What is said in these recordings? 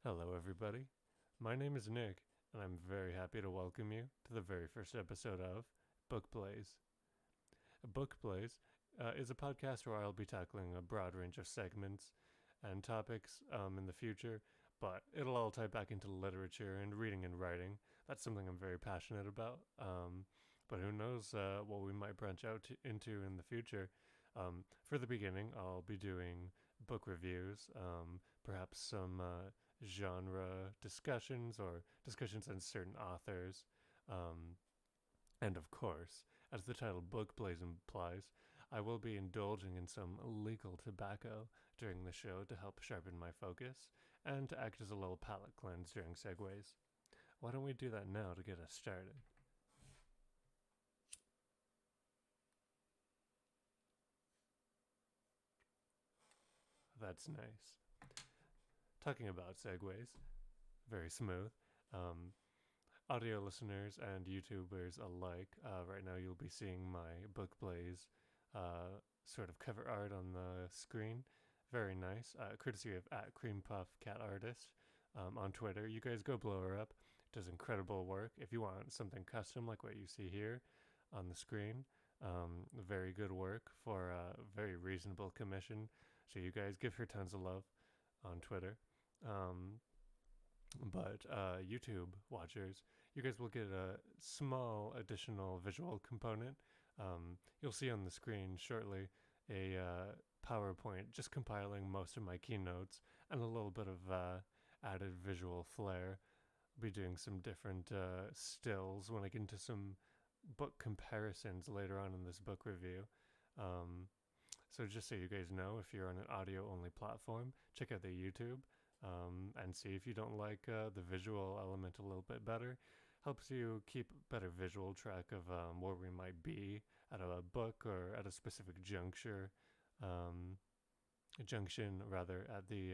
Hello, everybody. My name is Nick, and I'm very happy to welcome you to the very first episode of Book Plays. Book Plays is a podcast where I'll be tackling a broad range of segments and topics in the future, but it'll all tie back into literature and reading and writing. That's something I'm very passionate about. But who knows what we might branch out into in the future. For the beginning, I'll be doing book reviews, perhaps some genre discussions or discussions on certain authors. Um, and of course, as the title Book Plays implies, I will be indulging in some legal tobacco during the show to help sharpen my focus and to act as a little palate cleanse during segues. Why don't we do that now to get us started? That's nice. Talking about segues, very smooth. Um, Audio listeners and YouTubers alike, right now you'll be seeing my book plays sort of cover art on the screen. Very nice. Courtesy of at Cream Puff Cat Artist on Twitter. You guys go blow her up. It does incredible work. If you want something custom like what you see here on the screen, very good work for a very reasonable commission. So you guys give her tons of love on Twitter. Um, but YouTube watchers, you guys will get a small additional visual component. You'll see on the screen shortly a PowerPoint just compiling most of my keynotes and a little bit of added visual flair. I'll be doing some different stills when I get into some book comparisons later on in this book review. Um, so just so you guys know, if you're on an audio only platform, check out the YouTube and see if you don't like the visual element a little bit better. Helps you keep better visual track of where we might be at a book or at a specific um, junction rather at the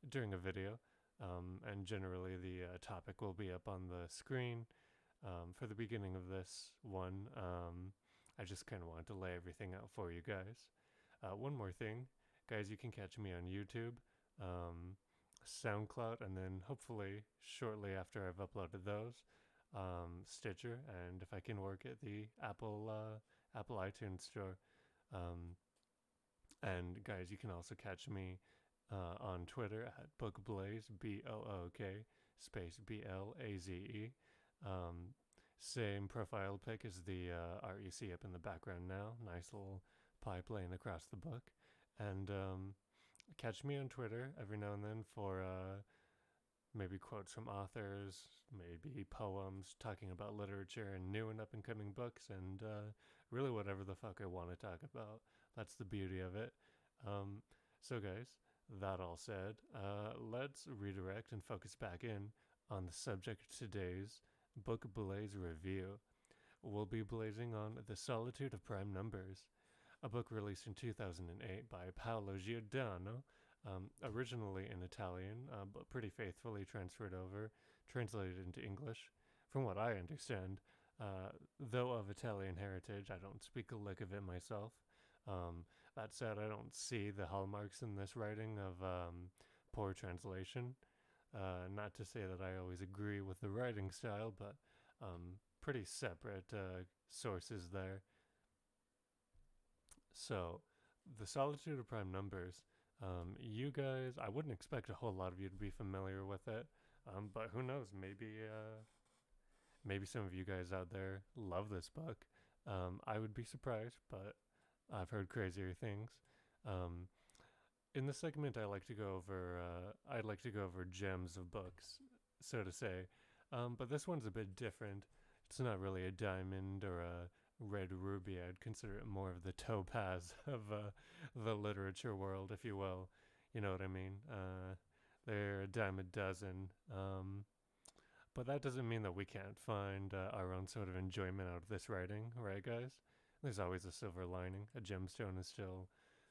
during a video. And generally, the topic will be up on the screen. For the beginning of this one, I just kind of wanted to lay everything out for you guys. One more thing, guys, you can catch me on YouTube, SoundCloud, and then hopefully shortly after I've uploaded those, Stitcher, and if I can work it, the Apple iTunes store. Um, and guys, you can also catch me on Twitter at BookBlaze, BOOK space BLAZE. Um, Same profile pic as the art you see up in the background now. Nice little pipe laying across the book. And catch me on Twitter every now and then for maybe quotes from authors, maybe poems talking about literature and new and up and coming books, and really whatever the fuck I want to talk about. That's the beauty of it. Um, so, guys, that all said, let's redirect and focus back in on the subject of today's Book Blaze review. We'll be blazing on The Solitude of Prime Numbers, a book released in 2008 by Paolo Giordano, originally in Italian, but pretty faithfully translated into English. From what I understand, though of Italian heritage, I don't speak a lick of it myself. That said, I don't see the hallmarks in this writing of poor translation. Not to say that I always agree with the writing style, but pretty separate sources there. So, The Solitude of Prime Numbers. You guys, I wouldn't expect a whole lot of you to be familiar with it, but who knows? Maybe some of you guys out there love this book. I would be surprised, but I've heard crazier things. Um, in this segment, I'd like to go over gems of books, so to say. But this one's a bit different. It's not really a diamond or a red ruby. I'd consider it more of the topaz of the literature world, if you will. You know what I mean? They're a dime a dozen. But that doesn't mean that we can't find our own sort of enjoyment out of this writing, right, guys? There's always a silver lining. A gemstone is still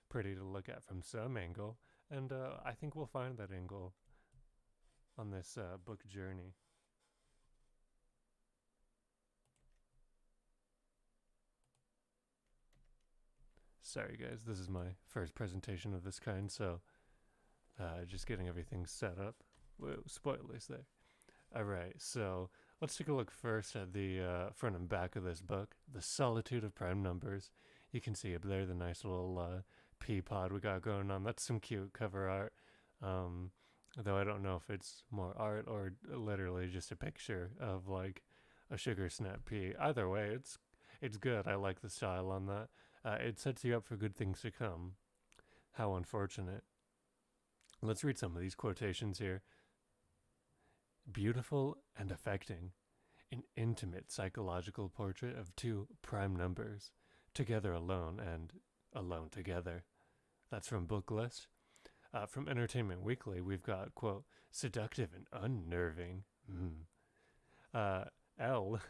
pretty to look at from some angle, and I think we'll find that angle on this book journey. Sorry, guys, this is my first presentation of this kind, so just getting everything set up. Whoa, spoilers there. All right, so let's take a look first at the front and back of this book, The Solitude of Prime Numbers. You can see up there the nice little pea pod we got going on. That's some cute cover art. Um, though I don't know if it's more art or literally just a picture of like a sugar snap pea. Either way, it's good. I like the style on that. It sets you up for good things to come. How unfortunate. Let's read some of these quotations here. Beautiful and affecting. An intimate psychological portrait of two prime numbers, together alone and alone together. That's from Booklist. From Entertainment Weekly, we've got, quote, seductive and unnerving. Uh, L,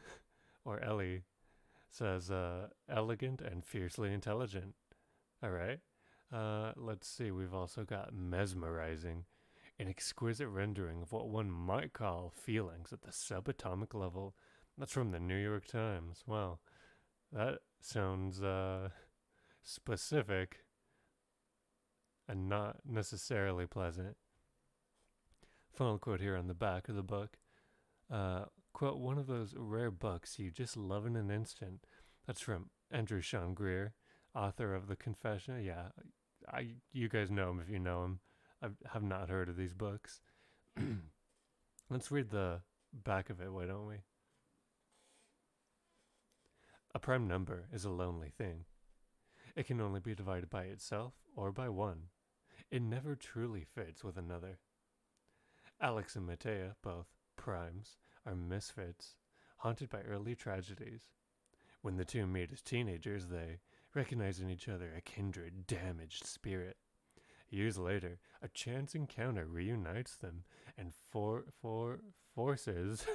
or Ellie, says elegant and fiercely intelligent. All right. Let's see. We've also got mesmerizing, an exquisite rendering of what one might call feelings at the subatomic level. That's from the New York Times. Wow, that sounds specific and not necessarily pleasant. Final quote here on the back of the book. Quote, one of those rare books you just love in an instant. That's from Andrew Sean Greer, author of The Confession. Yeah, you guys know him if you know him. I have not heard of these books. Let's read the back of it, why don't we? A prime number is a lonely thing. It can only be divided by itself or by one. It never truly fits with another. Alex and Matea, both primes, are misfits, haunted by early tragedies. When the two meet as teenagers, they recognize in each other a kindred, damaged spirit. Years later, a chance encounter reunites them, and forces.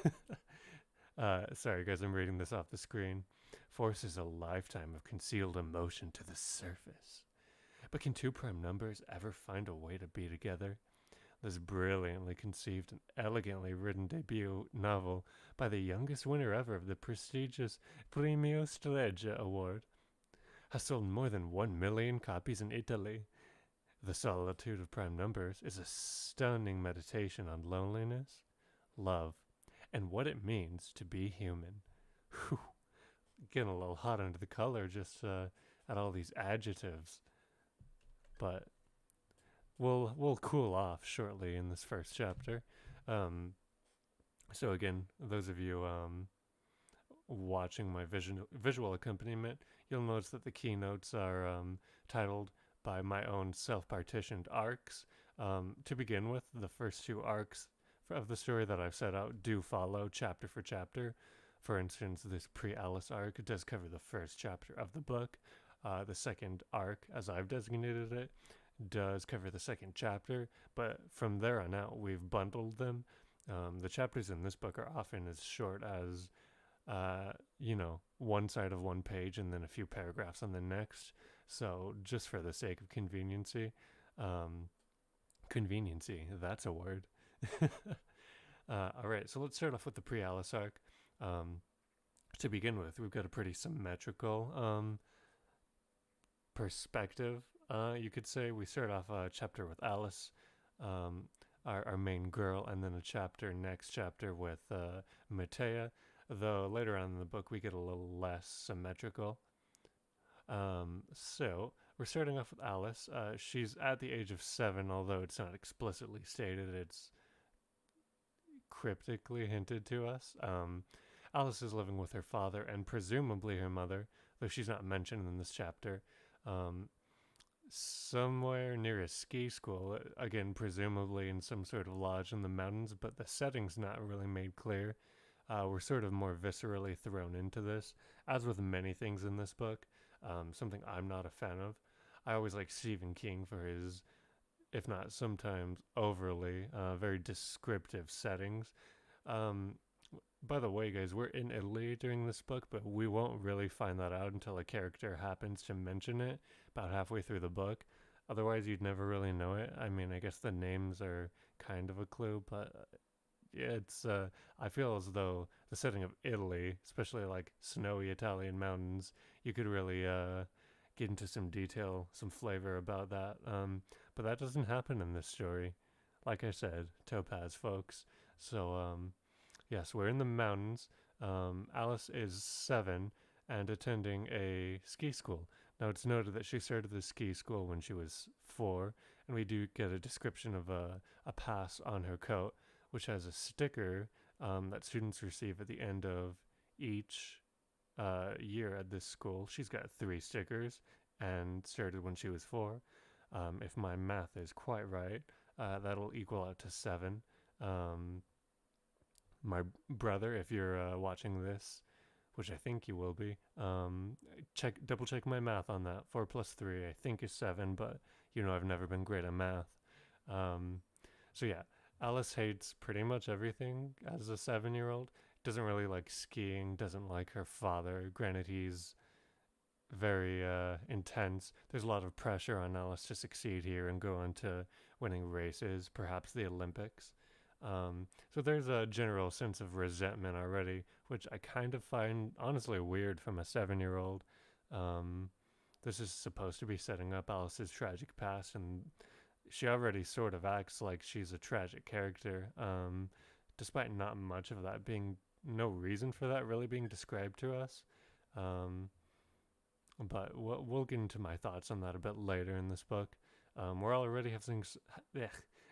Sorry, guys, I'm reading this off the screen. Forces a lifetime of concealed emotion to the surface. But can two prime numbers ever find a way to be together? This brilliantly conceived and elegantly written debut novel by the youngest winner ever of the prestigious Premio Strega Award has sold more than 1 million copies in Italy. The Solitude of Prime Numbers is a stunning meditation on loneliness, love, and what it means to be human. Whew. Getting a little hot under the collar just at all these adjectives. But we'll cool off shortly in this first chapter. So again, those of you watching my visual accompaniment, you'll notice that the keynotes are titled by my own self-partitioned arcs. To begin with, the first two arcs of the story that I've set out do follow chapter for chapter. For instance, this pre-Alice arc does cover the first chapter of the book. The second arc, as I've designated it, does cover the second chapter, but from there on out, we've bundled them. The chapters in this book are often as short as, one side of one page and then a few paragraphs on the next. So just for the sake of conveniency, that's a word. All right, so let's start off with the pre-Alice arc. To begin with, we've got a pretty symmetrical perspective. You could say we start off a chapter with Alice, our main girl, and then next chapter with Matea, though later on in the book we get a little less symmetrical. So we're starting off with Alice. She's at the age of 7, although it's not explicitly stated, it's cryptically hinted to us. Alice is living with her father and presumably her mother, though she's not mentioned in this chapter. Somewhere near a ski school, again, presumably in some sort of lodge in the mountains, but the setting's not really made clear. We're sort of more viscerally thrown into this, as with many things in this book, something I'm not a fan of. I always like Stephen King for his, if not sometimes overly, very descriptive settings. By the way, guys, we're in Italy during this book, but we won't really find that out until a character happens to mention it about halfway through the book. Otherwise, you'd never really know it. I mean, I guess the names are kind of a clue, but it's, I feel as though the setting of Italy, especially like snowy Italian mountains, you could really get into some detail, some flavor about that. But that doesn't happen in this story. like I said, topaz, folks. So, yes, we're in the mountains. Alice is 7 and attending a ski school. Now, it's noted that she started the ski school when she was 4, and we do get a description of a pass on her coat, which has a sticker that students receive at the end of each year at this school. She's got 3 stickers and started when she was 4. If my math is quite right, that'll equal out to 7. Um, my brother, if you're watching this, which I think you will be, double check my math on that. 4 plus 3, I think, is 7, but I've never been great at math. Um, so yeah, Alice hates pretty much everything as a 7-year-old. Doesn't really like skiing. Doesn't like her father. Granted, he's very intense. There's a lot of pressure on Alice to succeed here and go on to winning races, perhaps the Olympics. So there's a general sense of resentment already, which I kind of find honestly weird from a 7-year-old. Um, this is supposed to be setting up Alice's tragic past, and she already sort of acts like she's a tragic character, despite not much of that being, no reason for that really being described to us. Um, but we'll get into my thoughts on that a bit later in this book. We're already having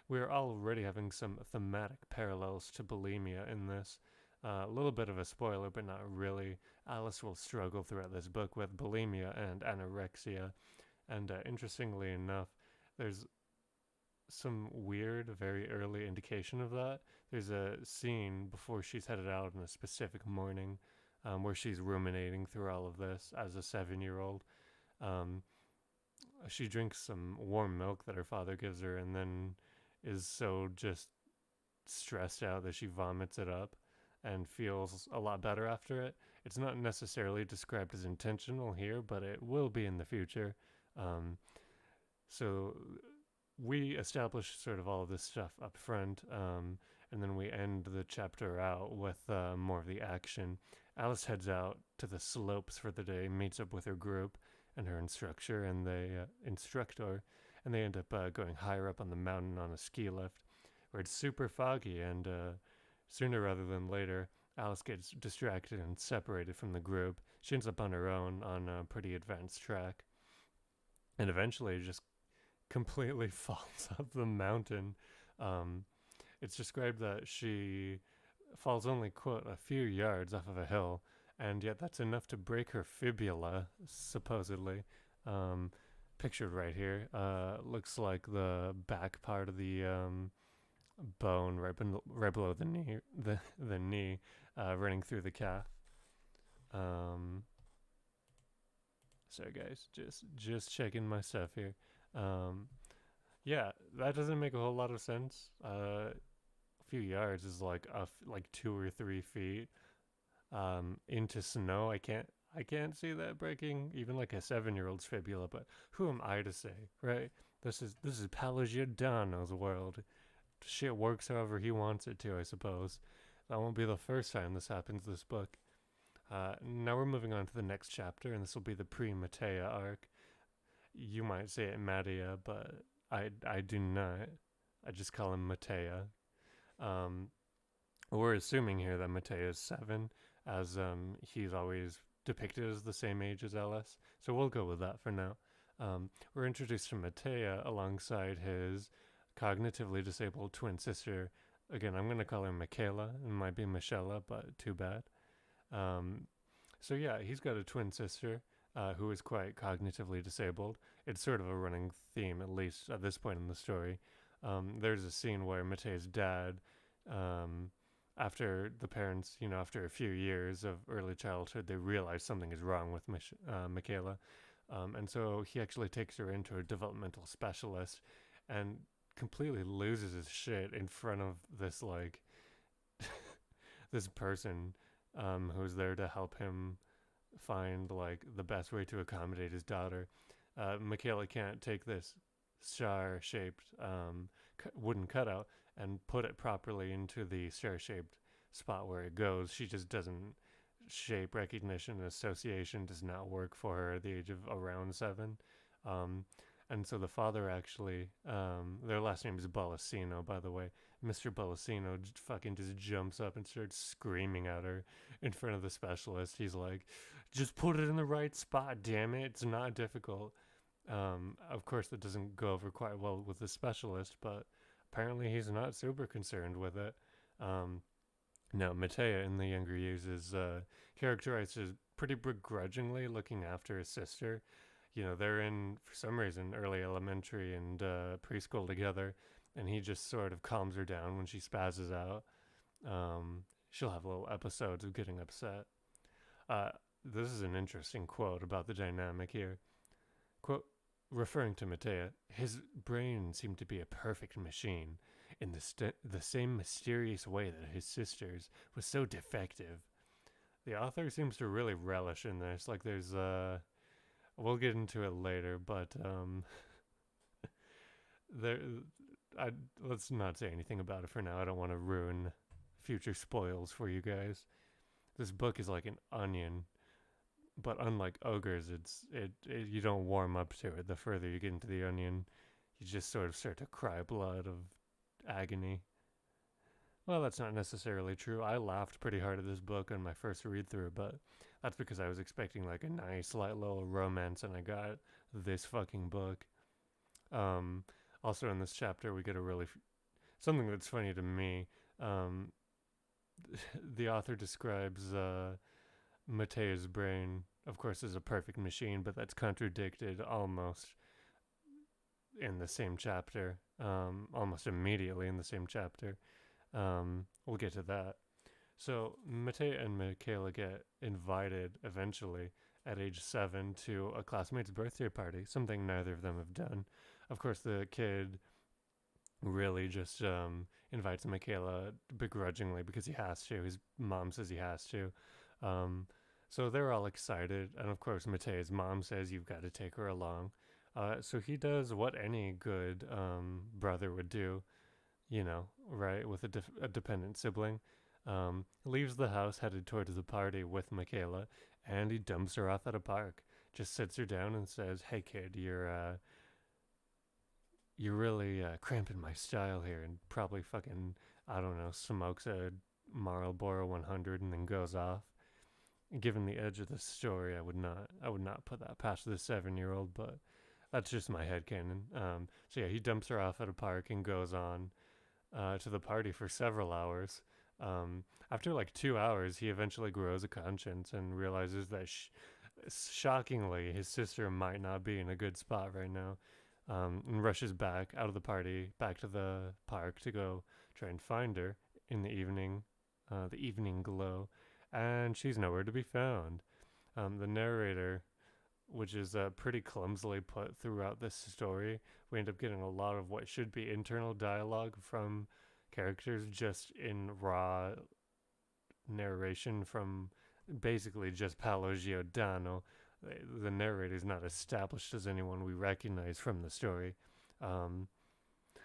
we're already having some thematic parallels to bulimia in this. A little bit of a spoiler, but not really. Alice will struggle throughout this book with bulimia and anorexia, and interestingly enough, there's some weird, very early indication of that. There's a scene before she's headed out on a specific morning where she's ruminating through all of this as a 7-year-old. Um, she drinks some warm milk that her father gives her and then is so just stressed out that she vomits it up and feels a lot better after it. It's not necessarily described as intentional here, but it will be in the future. Um, so we establish sort of all of this stuff up front, and then we end the chapter out with more of the action. Alice heads out to the slopes for the day, meets up with her group and her instructor, and they end up going higher up on the mountain on a ski lift, where it's super foggy, and sooner rather than later, Alice gets distracted and separated from the group. She ends up on her own on a pretty advanced track, and eventually just completely falls up the mountain. Um, it's described that she falls only, quote, a few yards off of a hill, and yet that's enough to break her fibula, supposedly. Um, Pictured right here, looks like the back part of the bone right below the knee, the knee, running through the calf. Um, Sorry, guys, just checking my stuff here. Um, yeah, that doesn't make a whole lot of sense. A few yards is like 2 or 3 feet into snow. I can't see that breaking even like a 7-year-old's fibula. But who am I to say, right? This is Palagiodano's world. Shit works however he wants it to, I suppose. That won't be the first time this happens this book. Now we're moving on to the next chapter, and this will be the pre-Matea arc. You might say it Matia, but I do not. I just call him Matea. Um, we're assuming here that Matea is 7, as he's always depicted as the same age as Ellis. So we'll go with that for now. We're introduced to Matea alongside his cognitively disabled twin sister. Again, I'm going to call her Michaela. It might be Michela, but too bad. So yeah, he's got a twin sister who is quite cognitively disabled. It's sort of a running theme, at least at this point in the story. There's a scene where Matea's dad, after the parents, after a few years of early childhood, they realize something is wrong with Michaela. And so he actually takes her into a developmental specialist and completely loses his shit in front of this, like, this person who's there to help him find, like, the best way to accommodate his daughter. Michaela can't take this star-shaped wooden cutout and put it properly into the star-shaped spot where it goes. She just doesn't. Shape recognition and association does not work for her at the age of around 7. And so the father actually, their last name is Ballasino, by the way. Mr. Ballasino fucking just jumps up and starts screaming at her in front of the specialist. He's like, just put it in the right spot, damn it. It's not difficult. Of course, that doesn't go over quite well with the specialist, but apparently he's not super concerned with it. Um, Now, Matea in the younger years is characterized as pretty begrudgingly looking after his sister. You know, they're in, for some reason, early elementary and preschool together, and he just sort of calms her down when she spazzes out. She'll have little episodes of getting upset. Uh, this is an interesting quote about the dynamic here. Quote, referring to Matea, his brain seemed to be a perfect machine in the same mysterious way that his sister's was so defective. The author seems to really relish in this. Like, there's, we'll get into it later, but, there, I, let's not say anything about it for now. I don't want to ruin future spoils for you guys. This book is like an onion, but unlike ogres, it you don't warm up to it. The further you get into the onion, you just sort of start to cry blood of agony. Well, that's not necessarily true. I laughed pretty hard at this book on my first read through, but that's because I was expecting like a nice, light little romance, and I got this fucking book. Um, Also, in this chapter, we get a really something that's funny to me. Um, the author describes Matea's brain, of course, as a perfect machine, but that's contradicted almost in the same chapter, almost immediately in the same chapter. We'll get to that. So Matea and Michaela get invited eventually at age 7 to a classmate's birthday party, something neither of them have done. Of course, the kid really just invites Michaela begrudgingly because he has to. His mom says he has to. Um, so they're all excited. And of course, Matea's mom says, you've got to take her along. So he does what any good brother would do, you know, right, with a dependent sibling. Leaves the house headed towards the party with Michaela, and he dumps her off at a park. Just sits her down and says, "Hey kid, you're really cramping my style here," and probably fucking, I don't know, smokes a Marlboro 100 and then goes off. Given the edge of the story, I would not put that past the 7-year-old, but that's just my headcanon. So yeah, he dumps her off at a park and goes on to the party for several hours. After like 2 hours, he eventually grows a conscience and realizes that, shockingly, his sister might not be in a good spot right now, and rushes back out of the party, back to the park to go try and find her in the evening glow, and she's nowhere to be found. The narrator, which is pretty clumsily put throughout this story, we end up getting a lot of what should be internal dialogue from characters just in raw narration from basically just Paolo Giordano. The narrator is not established as anyone we recognize from the story. Um,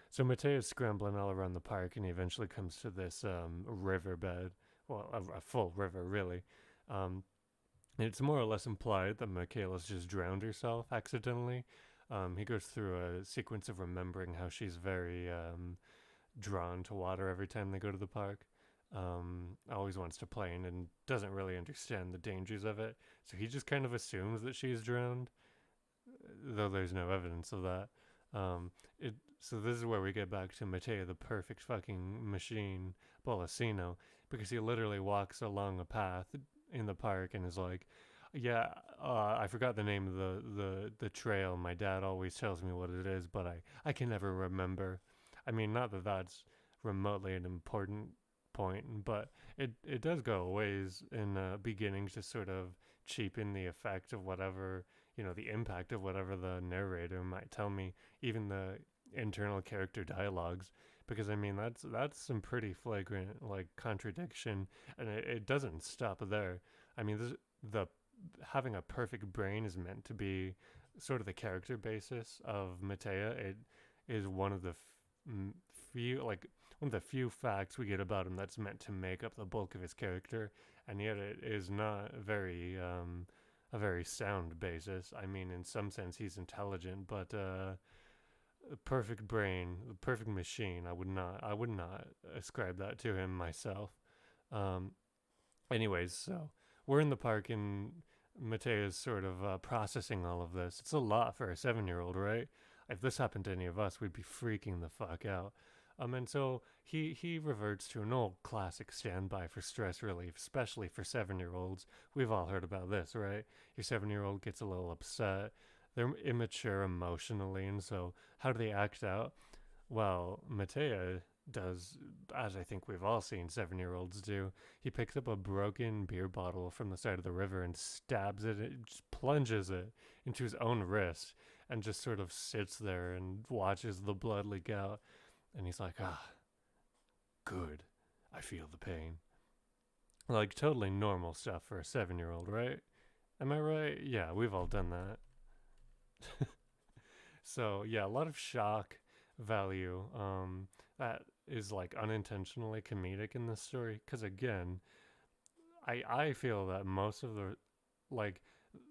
so Mateo's scrambling all around the park, and he eventually comes to this riverbed. Well, a full river, really. Um, it's more or less implied that Michaela's just drowned herself accidentally. He goes through a sequence of remembering how she's very drawn to water every time they go to the park. Always wants to play in and doesn't really understand the dangers of it. So he just kind of assumes that she's drowned, though there's no evidence of that. It So this is where we get back to Matea, the perfect fucking machine, Bolasino, because he literally walks along a path in the park and is like, "Yeah, I forgot the name of the trail. My dad always tells me what it is, but I can never remember." I mean, not that that's remotely an important point, but it does go a ways in beginning to sort of cheapen the effect of whatever, the impact of whatever the narrator might tell me, even the internal character dialogues, because I mean that's some pretty flagrant like contradiction, and it doesn't stop there. I mean, the having a perfect brain is meant to be sort of the character basis of Matea. It is one of the few, like, one of the few facts we get about him that's meant to make up the bulk of his character, and yet it is not very a very sound basis. I mean, in some sense, he's intelligent, but a perfect brain, the perfect machine. I would not ascribe that to him myself. Um, Anyways, so we're in the park and Matea's sort of processing all of this. It's a lot for a 7-year-old, right? If this happened to any of us, we'd be freaking the fuck out. And so he reverts to an old classic standby for stress relief, especially for 7-year-olds. We've all heard about this, right? Your 7-year-old gets a little upset. They're immature emotionally, and so how do they act out? Well, Matea does, as I think we've all seen 7-year-olds do. He picks up a broken beer bottle from the side of the river and stabs it, just plunges it into his own wrist, and just sort of sits there and watches the blood leak out. And he's like, ah, good. I feel the pain. Like, totally normal stuff for a 7-year-old, right? Am I right? Yeah, we've all done that. So yeah, a lot of shock value that is like unintentionally comedic in this story. Because again, I feel that like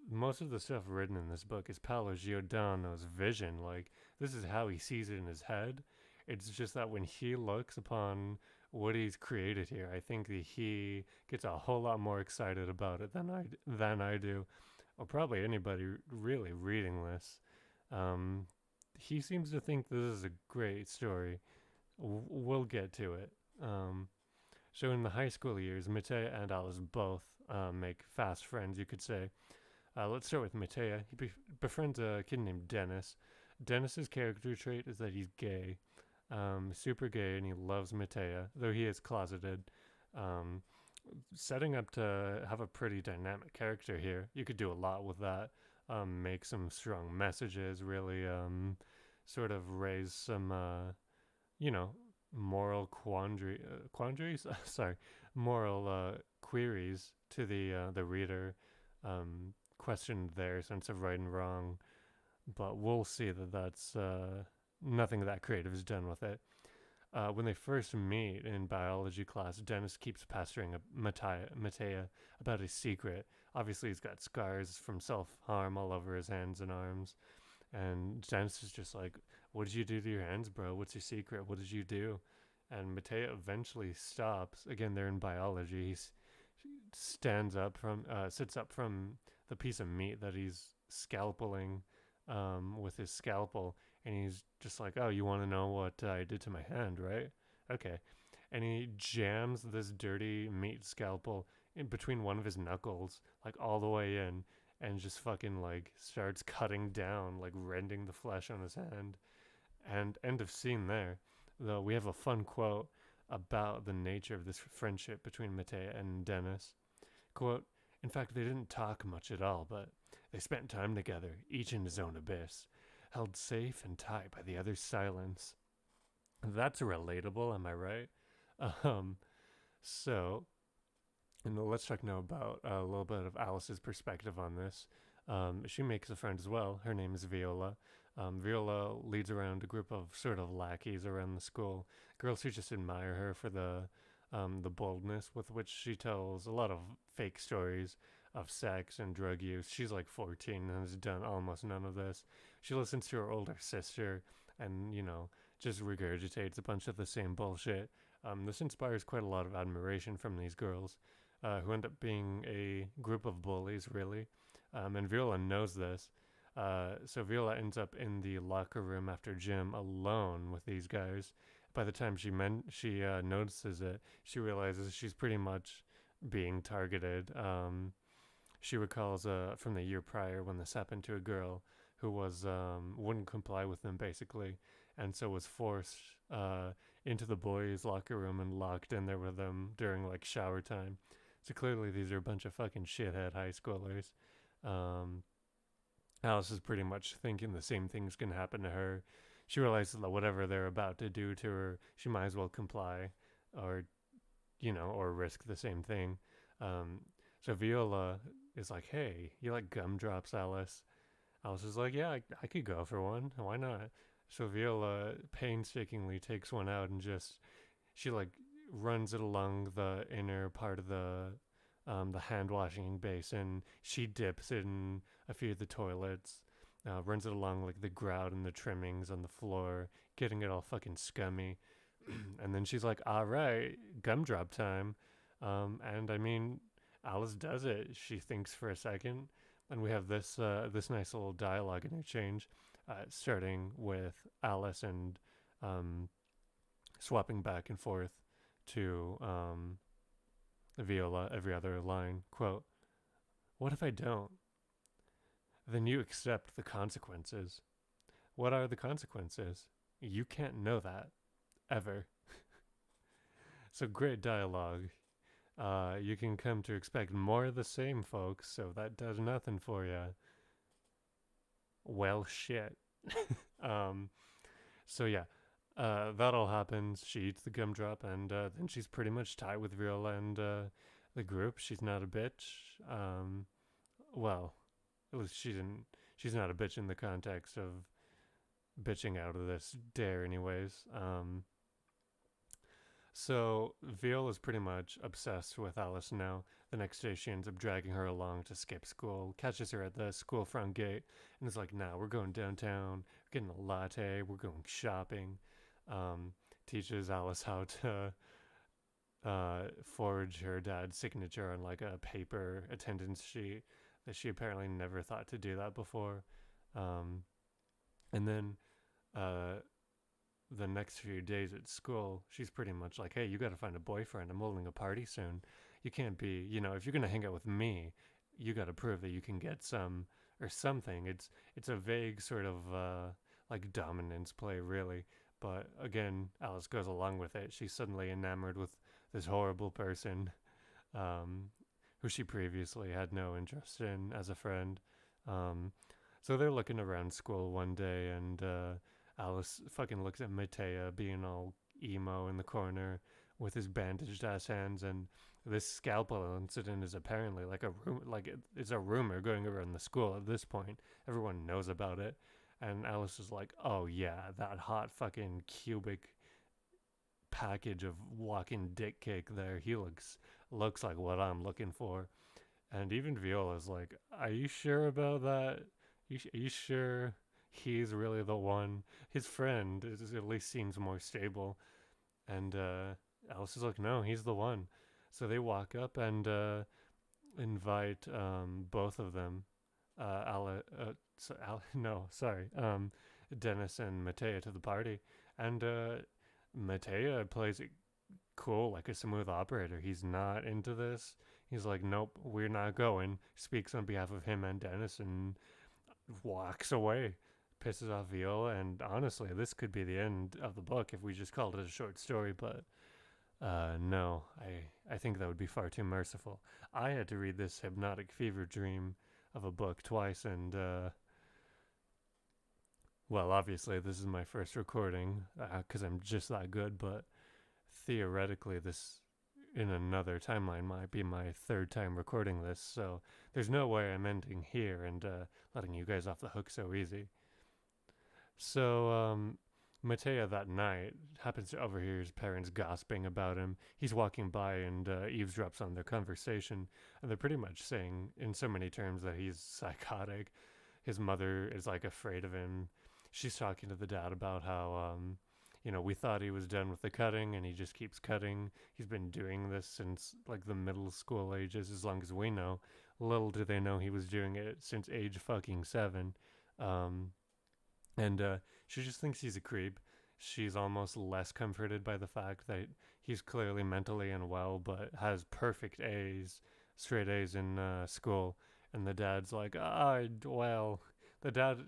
most of the stuff written in this book is Paolo Giordano's vision. Like this is how he sees it in his head. It's just that when he looks upon what he's created here, I think that he gets a whole lot more excited about it than I do, or probably anybody really reading this. Um, he seems to think this is a great story. We'll get to it. So in the high school years, Matea and Alice both make fast friends, you could say. Let's start with Matea. He befriends a kid named Dennis. Dennis's character trait is that he's gay, super gay, and he loves Matea, though he is closeted. Um, Setting up to have a pretty dynamic character here. You could do a lot with that. Make some strong messages, really sort of raise some, you know, moral quandaries. Sorry, moral queries to the reader. Question their sense of right and wrong, but we'll see that that's nothing that creative is done with it. When they first meet in biology class, Dennis keeps pestering Matea about his secret. Obviously, he's got scars from self harm all over his hands and arms. And Dennis is just like, what did you do to your hands, bro? What's your secret? What did you do? And Matea eventually stops. Again, they're in biology. Sits up from the piece of meat that he's scalpeling with his scalpel, and he's just like, "Oh, you want to know what I did to my hand, right? Okay." And he jams this dirty meat scalpel in between one of his knuckles, like all the way in, and just fucking like starts cutting down, like rending the flesh on his hand. And end of scene there. Though we have a fun quote about the nature of this friendship between Matea and Dennis. Quote, in fact, they didn't talk much at all, but they spent time together, each in his own abyss, held safe and tight by the other's silence. That's relatable, am I right? Um, so, and let's talk now about a little bit of Alice's perspective on this. She makes a friend as well. Her name is Viola. Viola leads around a group of sort of lackeys around the school, girls who just admire her for the boldness with which she tells a lot of fake stories of sex and drug use. She's like 14 and has done almost none of this. She listens to her older sister and, just regurgitates a bunch of the same bullshit. This inspires quite a lot of admiration from these girls, who end up being a group of bullies, really. And Viola knows this. So Viola ends up in the locker room after gym alone with these guys. By the time she notices it, she realizes she's pretty much being targeted. She recalls from the year prior when this happened to a girl who was wouldn't comply with them basically, and so was forced into the boys' locker room and locked in there with them during like shower time. So clearly these are a bunch of fucking shithead high schoolers. Um, Alice is pretty much thinking the same thing's gonna happen to her. She realizes that whatever they're about to do to her, she might as well comply, or or risk the same thing. Um, so Viola is like, "Hey, you like gumdrops, Alice?" Alice is like, "Yeah, I could go for one. Why not?" So Viola painstakingly takes one out and she like runs it along the inner part of the hand washing basin. She dips in a few of the toilets, runs it along like the grout and the trimmings on the floor, getting it all fucking scummy. And then she's like, "All right, gumdrop time." And I mean, Alice does it. She thinks for a second, and we have this nice little dialogue interchange, starting with Alice and um, swapping back and forth to Viola every other line. Quote, "What if I don't? Then you accept the consequences. What are the consequences? You can't know that, ever." So great dialogue. You can come to expect more of the same, folks, so that does nothing for you. Well, shit. um, so yeah, that all happens. She eats the gumdrop, and then she's pretty much tied with Viola and the group. She's not a bitch. Well, at least she didn't. She's not a bitch in the context of bitching out of this dare, anyways. So Viola's pretty much obsessed with Alice now. The next day, she ends up dragging her along to skip school, catches her at the school front gate, and is like, "Nah, we're going downtown. We're getting a latte. We're going shopping." Um, Teaches Alice how to forge her dad's signature on like a paper attendance sheet that she apparently never thought to do that before. Um, and then uh, the next few days at school, she's pretty much like, "Hey, you got to find a boyfriend. I'm holding a party soon. You can't be, if you're gonna hang out with me, you got to prove that you can get some or something." It's a vague sort of like dominance play, really. But again, Alice goes along with it. She's suddenly enamored with this horrible person, um, who she previously had no interest in as a friend. Um, so they're looking around school one day, and Alice fucking looks at Matea being all emo in the corner with his bandaged ass hands, and this scalpel incident is apparently like it's a rumor going around the school at this point. Everyone knows about it, and Alice is like, "Oh yeah, that hot fucking cubic package of walking dick cake there. He looks like what I'm looking for." And even Viola's like, "Are you sure about that? Are you sure he's really the one?" His friend at least seems more stable. And Alice is like, "No, he's the one." So they walk up and invite both of them, no, sorry, Dennis and Matea to the party. And Matea plays it cool, like a smooth operator. He's not into this. He's like, "Nope, we're not going." Speaks on behalf of him and Dennis and walks away. Pisses off Viola, and honestly, this could be the end of the book if we just called it a short story. But no, I think that would be far too merciful. I had to read this hypnotic fever dream of a book twice, and well, obviously this is my first recording because I'm just that good. But theoretically, this in another timeline might be my third time recording this, so there's no way I'm ending here and letting you guys off the hook so easy. So, Matea that night happens to overhear his parents gossiping about him. He's walking by and eavesdrops on their conversation, and they're pretty much saying in so many terms that he's psychotic. His mother is like afraid of him. She's talking to the dad about how, we thought he was done with the cutting and he just keeps cutting. He's been doing this since like the middle school ages, as long as we know. Little do they know he was doing it since age fucking 7. Um, and she just thinks he's a creep. She's almost less comforted by the fact that he's clearly mentally unwell, but has perfect A's, straight A's in school. And the dad's like, well, the dad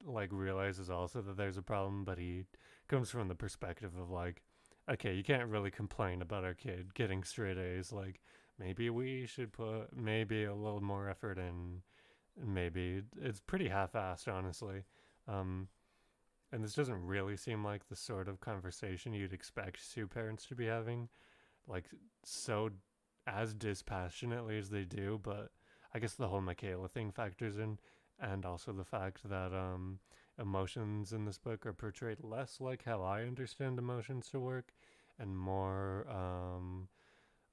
like realizes also that there's a problem, but he comes from the perspective of like, okay, you can't really complain about our kid getting straight A's. Like, maybe we should put maybe a little more effort in. Maybe it's pretty half-assed, honestly. Um, and this doesn't really seem like the sort of conversation you'd expect two parents to be having, like so as dispassionately as they do. But I guess the whole Michaela thing factors in, and also the fact that emotions in this book are portrayed less like how I understand emotions to work, and more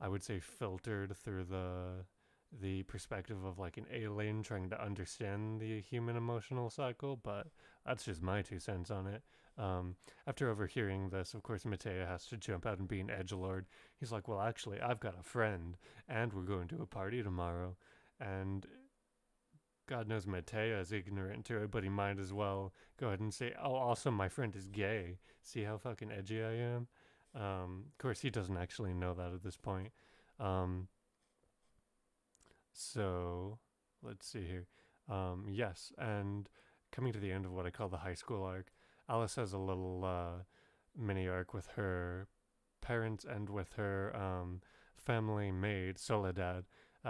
I would say, filtered through the perspective of like an alien trying to understand the human emotional cycle, but that's just my 2 cents on it. Um, After overhearing this, of course, Matea has to jump out and be an edgelord. He's like, "Well, actually, I've got a friend, and we're going to a party tomorrow." And God knows Matea is ignorant to it, but he might as well go ahead and say, "Oh, also, my friend is gay. See how fucking edgy I am?" Of course, he doesn't actually know that at this point. Um, so let's see here. Yes, and coming to the end of what I call the high school arc, Alice has a little mini arc with her parents and with her family maid, Soledad.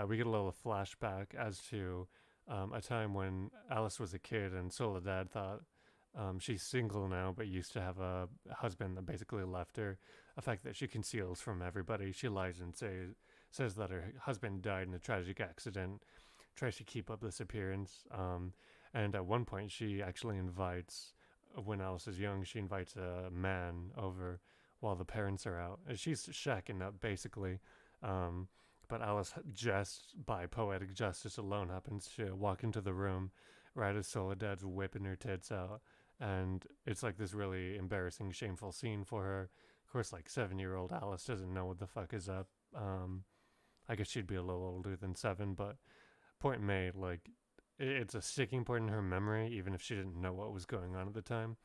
We get a little flashback as to a time when Alice was a kid and Soledad thought she's single now, but used to have a husband that basically left her. A fact that she conceals from everybody. She lies and says that her husband died in a tragic accident, tries to keep up this appearance. And at one point, she actually invites, when Alice is young, she invites a man over while the parents are out. And she's shacking up, basically. Um, but Alice, just by poetic justice alone, happens to walk into the room right as Soledad's whipping her tits out. And it's like this really embarrassing, shameful scene for her. Of course, like 7-year-old Alice doesn't know what the fuck is up. I guess she'd be a little older than 7, but point made, like, it's a sticking point in her memory, even if she didn't know what was going on at the time.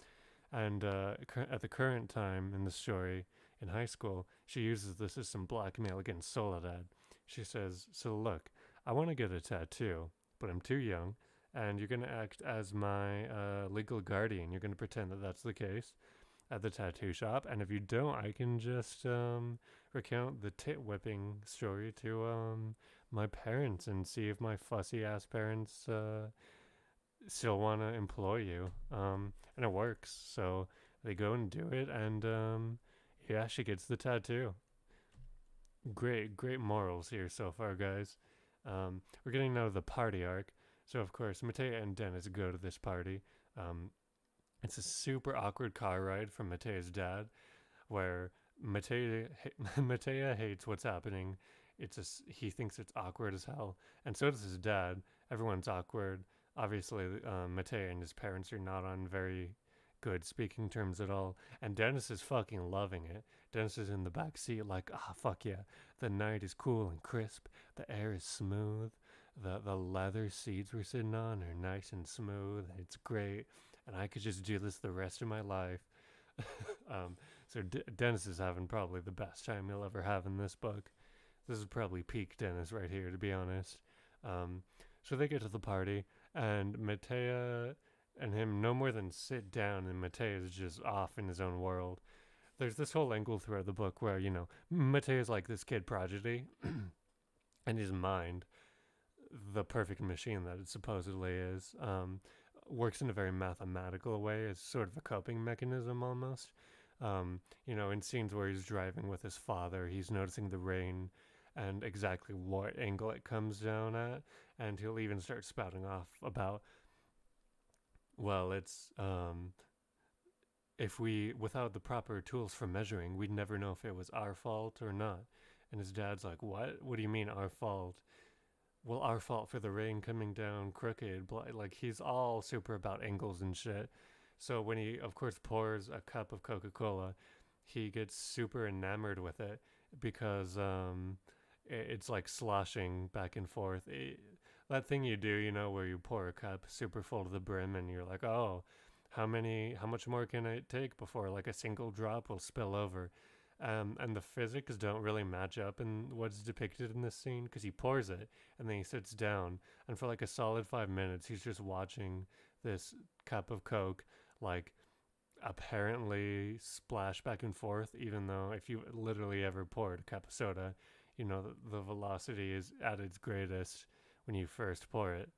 And at the current time in the story, in high school, she uses this as some blackmail against Soledad. She says, "So look, I want to get a tattoo, but I'm too young, and you're going to act as my legal guardian. You're going to pretend that that's the case at the tattoo shop, and if you don't, I can just recount the tit whipping story to my parents and see if my fussy ass parents still want to employ you." And it works. So they go and do it, and yeah, she gets the tattoo. Great, great morals here so far, guys. We're getting now to the party arc. So, of course, Matea and Dennis go to this party. Um, it's a super awkward car ride from Matea's dad, where Matea hates what's happening. He thinks it's awkward as hell, and so does his dad. Everyone's awkward. Obviously, Matea and his parents are not on very good speaking terms at all, and Dennis is fucking loving it. Dennis is in the back seat, like, ah, fuck yeah. The night is cool and crisp. The air is smooth. The leather seats we're sitting on are nice and smooth. It's great, and I could just do this the rest of my life. um, so Dennis is having probably the best time he'll ever have in this book. This is probably peak Dennis right here, to be honest. Um, so they get to the party, and Matea and him no more than sit down, and Matea is just off in his own world. There's this whole angle throughout the book where, Matea is like this kid prodigy, and his mind, the perfect machine that it supposedly is, works in a very mathematical way as sort of a coping mechanism almost. In scenes where he's driving with his father, he's noticing the rain and exactly what angle it comes down at, and he'll even start spouting off about, well, it's if we without the proper tools for measuring, we'd never know if it was our fault or not. And his dad's like, "What? What do you mean our fault?" Well, our fault for the rain coming down crooked. Like, he's all super about angles and shit. So when he, of course, pours a cup of Coca-Cola, he gets super enamored with it because it's like sloshing back and forth. That thing you do, where you pour a cup super full to the brim and you're like, "Oh, how much more can it take before like a single drop will spill over?" And the physics don't really match up in what's depicted in this scene, because he pours it and then he sits down, and for like a solid 5 minutes he's just watching this cup of Coke, like, apparently splash back and forth, even though if you literally ever poured a cup of soda, the velocity is at its greatest when you first pour it.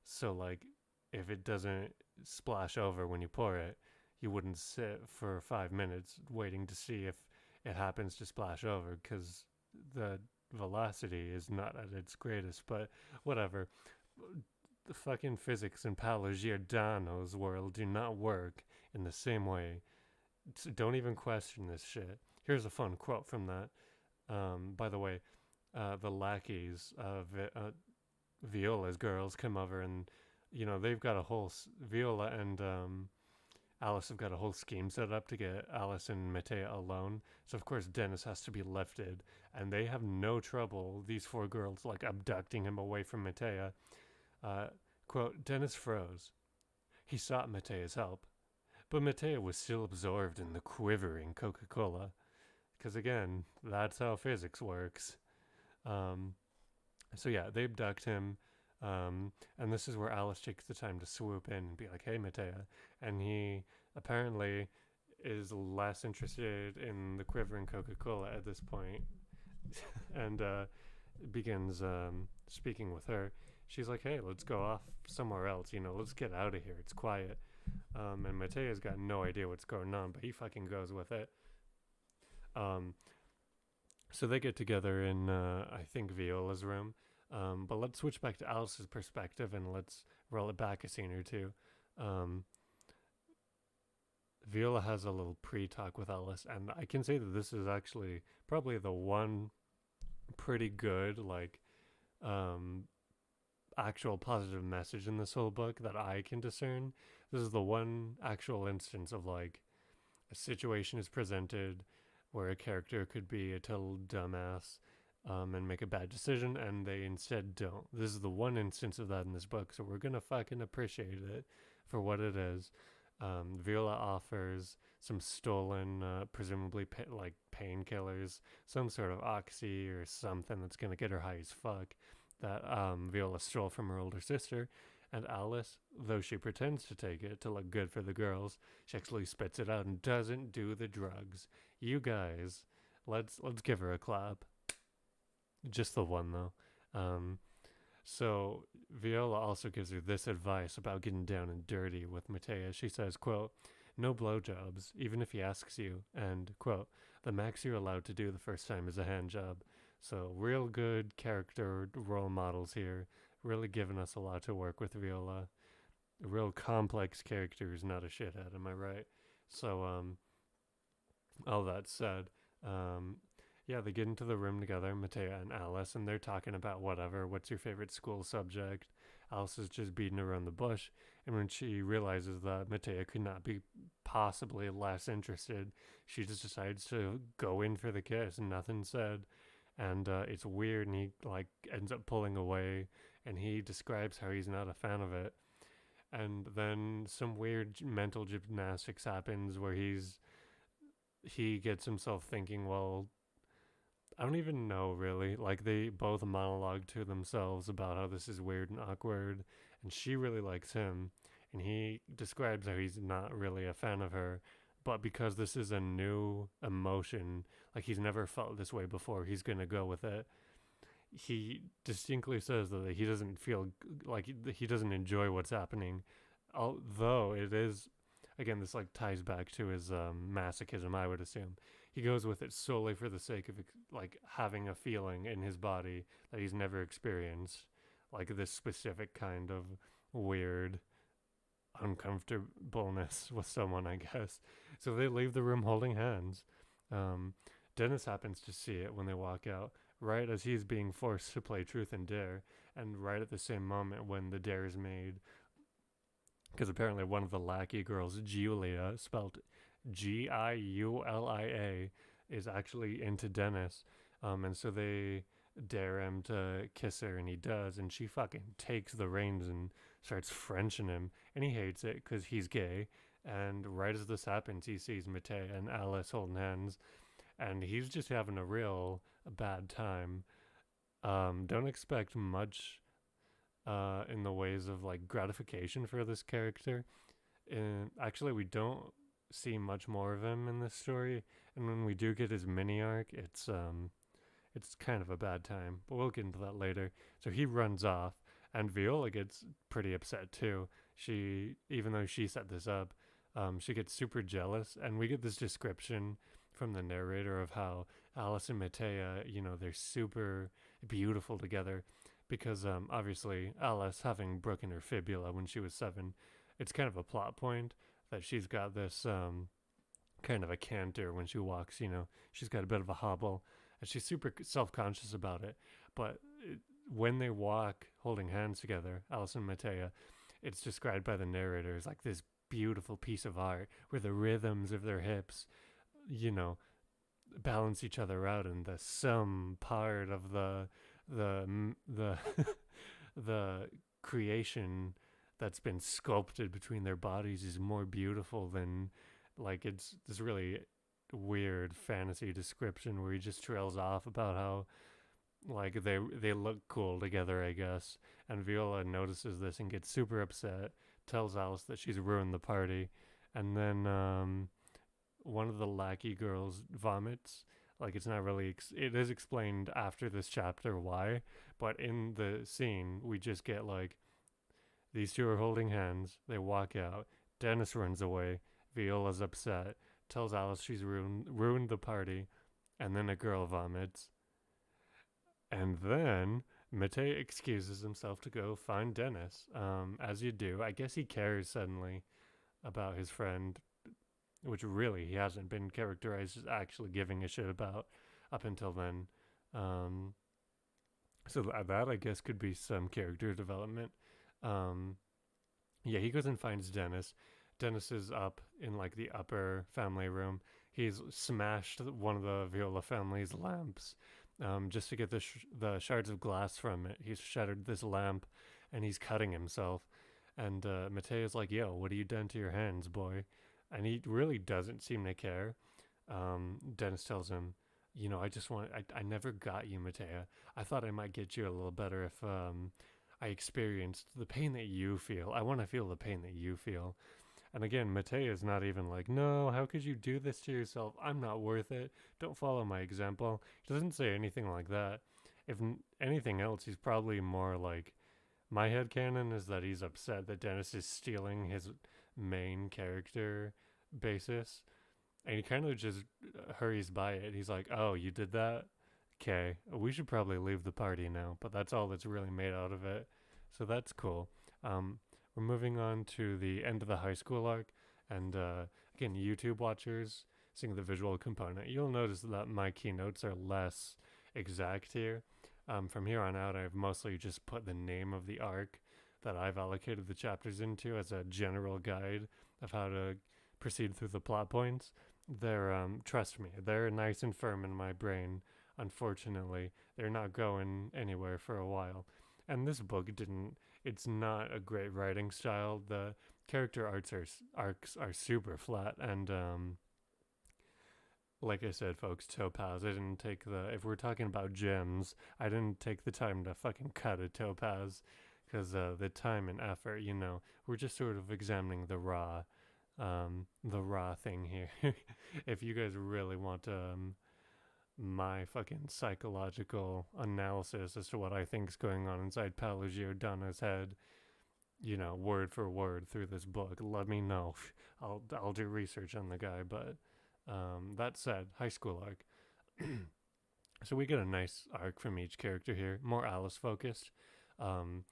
So, like, if it doesn't splash over when you pour it, you wouldn't sit for 5 minutes waiting to see if it happens to splash over, because the velocity is not at its greatest. But whatever. The fucking physics in Paolo Giordano's world do not work in the same way. So don't even question this shit. Here's a fun quote from that. By the way, the lackeys, Viola's girls, come over, and they've got a whole Viola and Alice have got a whole scheme set up to get Alice and Matea alone. So of course Dennis has to be lifted, and they have no trouble. These four girls like abducting him away from Matea. Uh, quote: Dennis froze. He sought Matea's help, but Matea was still absorbed in the quivering Coca-Cola. Because again, that's how physics works. Um, so yeah, they abduct him. And this is where Alice takes the time to swoop in and be like, "Hey, Matea," and he apparently is less interested in the quivering Coca-Cola at this point, and begins speaking with her. She's like, "Hey, let's go off somewhere else. Let's get out of here. It's quiet." And Matea's got no idea what's going on, but he fucking goes with it. Um, so they get together in, I think, Viola's room. But let's switch back to Alice's perspective and let's roll it back a scene or two. Um, Viola has a little pre-talk with Alice, and I can say that this is actually probably the one pretty good, like, um, actual positive message in this whole book that I can discern. This is the one actual instance of like a situation is presented where a character could be a total dumbass, and make a bad decision, and they instead don't. This is the one instance of that in this book, so we're gonna fucking appreciate it for what it is. Viola offers some stolen, presumably like painkillers, some sort of oxy or something that's gonna get her high as fuck. That Viola stole from her older sister, and Alice, though she pretends to take it to look good for the girls, she actually spits it out and doesn't do the drugs. You guys, let's give her a clap. Just the one though. Um, so Viola also gives her this advice about getting down and dirty with Matea. She says, quote, "No blowjobs, even if he asks you," and quote, "the max you're allowed to do the first time is a hand job." So real good character role models here, really giving us a lot to work with Viola. A real complex character is not a shithead, am I right? So all that said, um, yeah, they get into the room together, Matea and Alice, and they're talking about whatever. What's your favorite school subject? Alice is just beating around the bush, and when she realizes that Matea could not be possibly less interested, she just decides to go in for the kiss, and nothing said. And it's weird, and he like ends up pulling away, and he describes how he's not a fan of it. And then some weird mental gymnastics happens where he gets himself thinking, well, I don't even know really. Like they both monologue to themselves about how this is weird and awkward, and she really likes him, and he describes how he's not really a fan of her, but because this is a new emotion, like he's never felt this way before, he's gonna go with it. He distinctly says that he doesn't feel like he doesn't enjoy what's happening, although it is, again, this like ties back to his masochism, I would assume. He goes with it solely for the sake of like having a feeling in his body that he's never experienced, like this specific kind of weird uncomfortableness with someone, I guess. So they leave the room holding hands. um, Dennis happens to see it when they walk out, right as he's being forced to play truth and dare, and right at the same moment when the dare is made, because apparently one of the lackey girls, Julia, spelled Giulia, is actually into Dennis. And so they dare him to kiss her, and he does, and she fucking takes the reins and starts Frenching him, and he hates it because he's gay. And right as this happens, he sees Matea and Alice holding hands, and he's just having a real bad time. Don't expect much in the ways of like gratification for this character. And actually, we don't see much more of him in this story. And when we do get his mini arc, it's kind of a bad time. But we'll get into that later. So he runs off, and Viola gets pretty upset too. She, even though she set this up, she gets super jealous, and we get this description from the narrator of how Alice and Matea, they're super beautiful together, because obviously Alice, having broken her fibula when she was 7, it's kind of a plot point that she's got this kind of a canter when she walks. She's got a bit of a hobble, and she's super self-conscious about it. But when they walk holding hands together, Alice and Matea, it's described by the narrator as like this beautiful piece of art where the rhythms of their hips, you know, balance each other out, and the sum part of the the creation that's been sculpted between their bodies is more beautiful than, like, it's this really weird fantasy description where he just trails off about how like they look cool together, I guess. And Viola notices this and gets super upset, tells Alice that she's ruined the party, and then one of the lackey girls vomits. Like, it's not really it is explained after this chapter why, but in the scene we just get like these two are holding hands, they walk out, Dennis runs away, Viola's upset, tells Alice she's ruined the party, and then a girl vomits. And then Matei excuses himself to go find Dennis. As you do. I guess he cares suddenly about his friend, which really he hasn't been characterized as actually giving a shit about up until then. Um, so that I guess could be some character development. Um, yeah, he goes and finds Dennis. Dennis is up in like the upper family room. He's smashed one of the Viola family's lamps, just to get the shards of glass from it. He's shattered this lamp, and he's cutting himself. And Mateo's like, "Yo, what have you done to your hands, boy?" And he really doesn't seem to care. Dennis tells him, I just want, I never got you, Matea. I thought I might get you a little better if I experienced the pain that you feel. I want to feel the pain that you feel." And again, Matea is not even like, "No, how could you do this to yourself? I'm not worth it. Don't follow my example." He doesn't say anything like that. If anything else, he's probably more like, my headcanon is that he's upset that Dennis is stealing his main character basis. And he kind of just hurries by it. He's like, "Oh, you did that? Okay, we should probably leave the party now." But that's all that's really made out of it. So that's cool. Um, we're moving on to the end of the high school arc. And again, YouTube watchers, seeing the visual component, you'll notice that my keynotes are less exact here. From here on out, I've mostly just put the name of the arc that I've allocated the chapters into as a general guide of how to proceed through the plot points. They're, trust me, they're nice and firm in my brain. Unfortunately, they're not going anywhere for a while. And this book didn't, it's not a great writing style. The character arcs are super flat, and like I said, folks, Topaz, I didn't take if we're talking about gems, I didn't take the time to fucking cut a Topaz, because the time and effort, we're just sort of examining the raw thing here. If you guys really want my fucking psychological analysis as to what I think is going on inside Paolo Giordano's head, word for word through this book, let me know. I'll do research on the guy. But that said, high school arc. So we get a nice arc from each character here, more Alice focused. Um,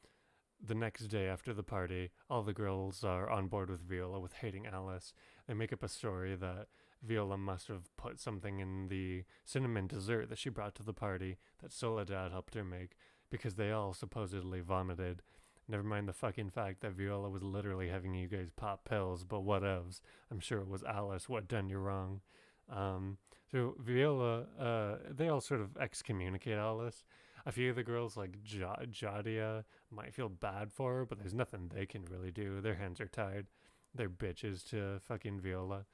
the next day after the party, all the girls are on board with Viola with hating Alice. They make up a story that Viola must have put something in the cinnamon dessert that she brought to the party that Soledad helped her make, because they all supposedly vomited. Never mind the fucking fact that Viola was literally having you guys pop pills, but whatevs. I'm sure it was Alice what done you wrong. So Viola, they all sort of excommunicate Alice. A few of the girls, like Jadia, might feel bad for her, but there's nothing they can really do. Their hands are tied. They're bitches to fucking Viola.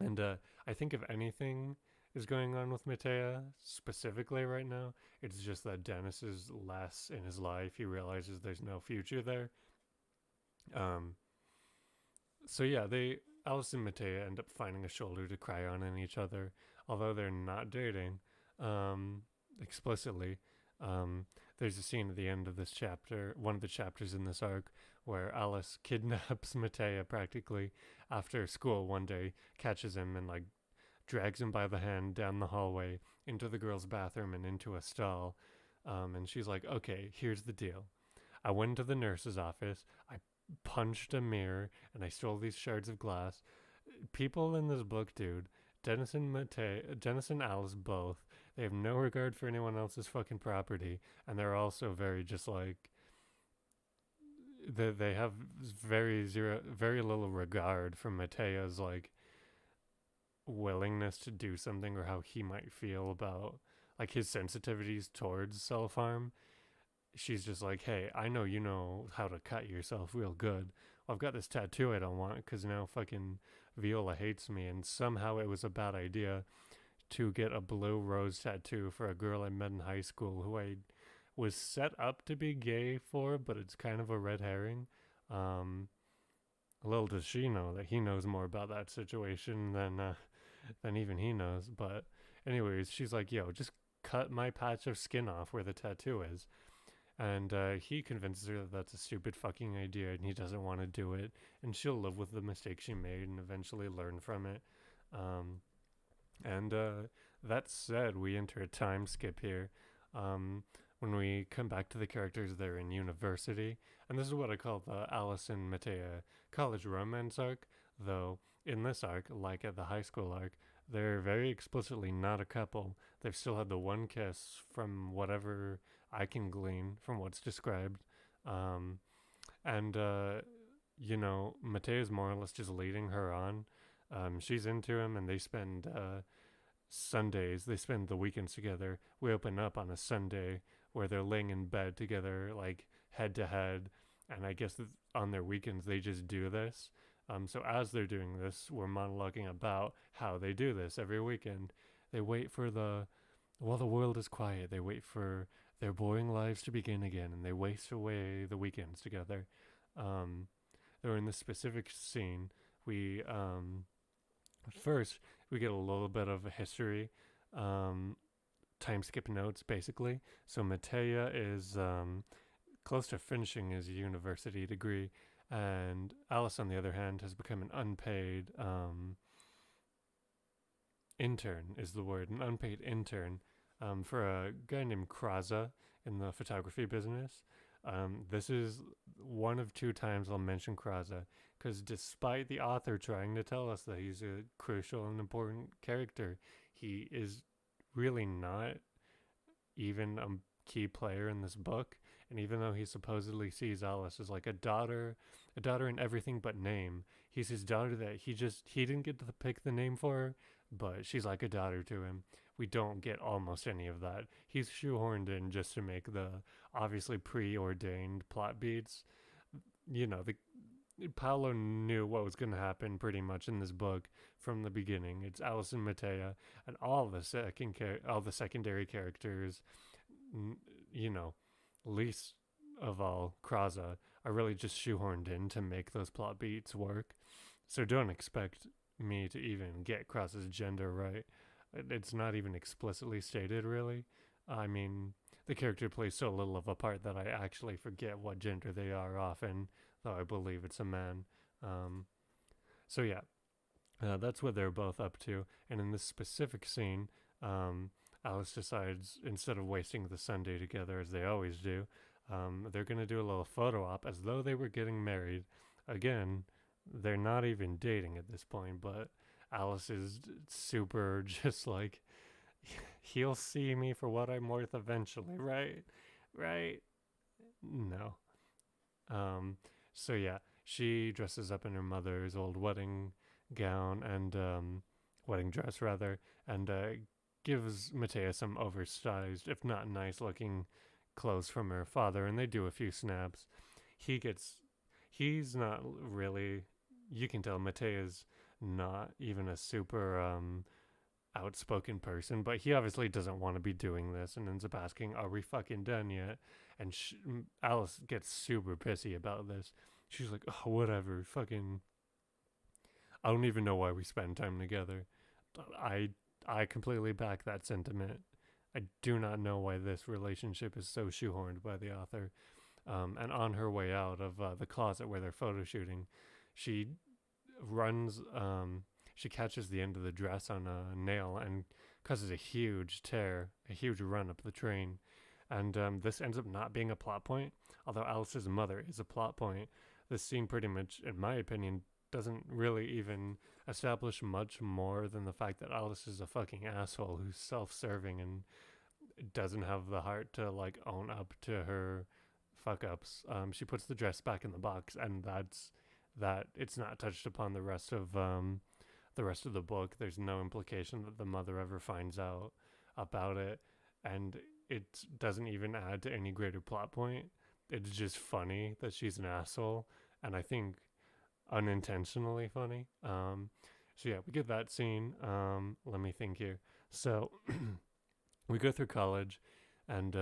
And I think if anything is going on with Matea specifically right now, it's just that Dennis is less in his life. He realizes there's no future there. Um, so yeah, Alice and Matea end up finding a shoulder to cry on in each other, although they're not dating explicitly. There's a scene at the end of this chapter, one of the chapters in this arc, where Alice kidnaps Matea practically after school one day, catches him and like drags him by the hand down the hallway into the girls' bathroom and into a stall. And she's like, "Okay, here's the deal. I went to the nurse's office, I punched a mirror, and I stole these shards of glass." People in this book, dude, Dennis and Alice both, they have no regard for anyone else's fucking property, and they're also very just like they have very little regard for Matea's like willingness to do something or how he might feel about like his sensitivities towards self harm. She's just like, hey, I know you know how to cut yourself real good. Well, I've got this tattoo I don't want because now fucking Viola hates me, and somehow it was a bad idea to get a blue rose tattoo for a girl I met in high school who I was set up to be gay for, but it's kind of a red herring. Um, Little does she know that he knows more about that situation than even he knows. But anyways, she's like, "Yo, just cut my patch of skin off where the tattoo is." And he convinces her that that's a stupid fucking idea and he doesn't want to do it. And she'll live with the mistake she made and eventually learn from it. Um, and that said, we enter a time skip here. When we come back to the characters, they're in university. And this is what I call the Alice and Matea college romance arc. Though, in this arc, like at the high school arc, they're very explicitly not a couple. They've still had the one kiss from whatever I can glean from what's described. Um, and, Matea's more or less just leading her on. She's into him, and they spend Sundays, they spend the weekends together. We open up on a Sunday where they're laying in bed together, like head to head. And I guess on their weekends, they just do this. So as they're doing this, we're monologuing about how they do this every weekend. They wait for while the world is quiet, they wait for their boring lives to begin again, and they waste away the weekends together. Um, or in this specific scene, first we get a little bit of a history, um, time skip notes basically. So Matea is close to finishing his university degree, and Alice, on the other hand, has become an unpaid intern, is the word, an unpaid intern for a guy named Kraza in the photography business. This is one of two times I'll mention Kraza, because despite the author trying to tell us that he's a crucial and important character, he is really not even a key player in this book. And even though he supposedly sees Alice as like a daughter in everything but name, he's his daughter that he didn't get to pick the name for her, but she's like a daughter to him. We don't get almost any of that. He's shoehorned in just to make the obviously preordained plot beats. The Paolo knew what was going to happen pretty much in this book from the beginning. It's Alice and Matea, and all the secondary characters, you know, least of all Kraza, are really just shoehorned in to make those plot beats work. So don't expect me to even get Kraza's gender right. It's not even explicitly stated, really. I mean, the character plays so little of a part that I actually forget what gender they are often, though I believe it's a man. Um, so yeah, that's what they're both up to. And in this specific scene, Alice decides, instead of wasting the Sunday together as they always do, they're going to do a little photo op as though they were getting married. Again, they're not even dating at this point, but Alice is super just like, he'll see me for what I'm worth eventually, right? Right? No. Um, so yeah, she dresses up in her mother's old wedding gown and wedding dress rather, and gives Matea some oversized, if not nice looking clothes from her father, and they do a few snaps. He's not really, you can tell Matea's not even a super outspoken person, but he obviously doesn't want to be doing this and ends up asking, "Are we fucking done yet?" And Alice gets super pissy about this. She's like, "Oh, whatever, fucking. I don't even know why we spend time together." I I completely back that sentiment. I do not know why this relationship is so shoehorned by the author. And on her way out of the closet where they're photo shooting, she runs. She catches the end of the dress on a nail and causes a huge tear, a huge run up the train. And this ends up not being a plot point, although Alice's mother is a plot point. This scene pretty much, in my opinion, doesn't really even establish much more than the fact that Alice is a fucking asshole who's self-serving and doesn't have the heart to like own up to her fuck ups. She puts the dress back in the box, and that's that. It's not touched upon the rest of the book. There's no implication that the mother ever finds out about it, and it doesn't even add to any greater plot point. It's just funny that she's an asshole, and I think unintentionally funny. So yeah, we get that scene. Let me think here. So we go through college, and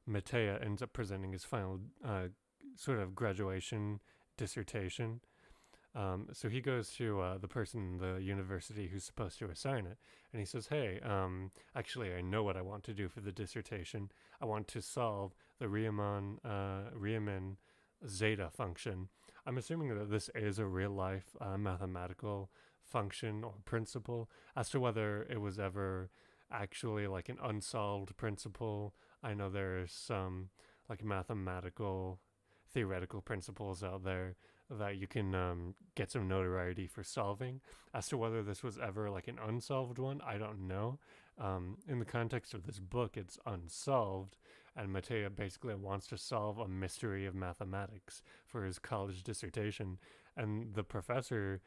Matea ends up presenting his final sort of graduation dissertation. So he goes to the person in the university who's supposed to assign it, and he says, "Hey, actually, I know what I want to do for the dissertation. I want to solve the Riemann zeta function. I'm assuming that this is a real life mathematical function or principle. As to whether it was ever actually like an unsolved principle, I know there's some like mathematical theoretical principles out there that you can get some notoriety for solving. As to whether this was ever like an unsolved one, I don't know. In the context of this book, it's unsolved, and Matea basically wants to solve a mystery of mathematics for his college dissertation. And the professor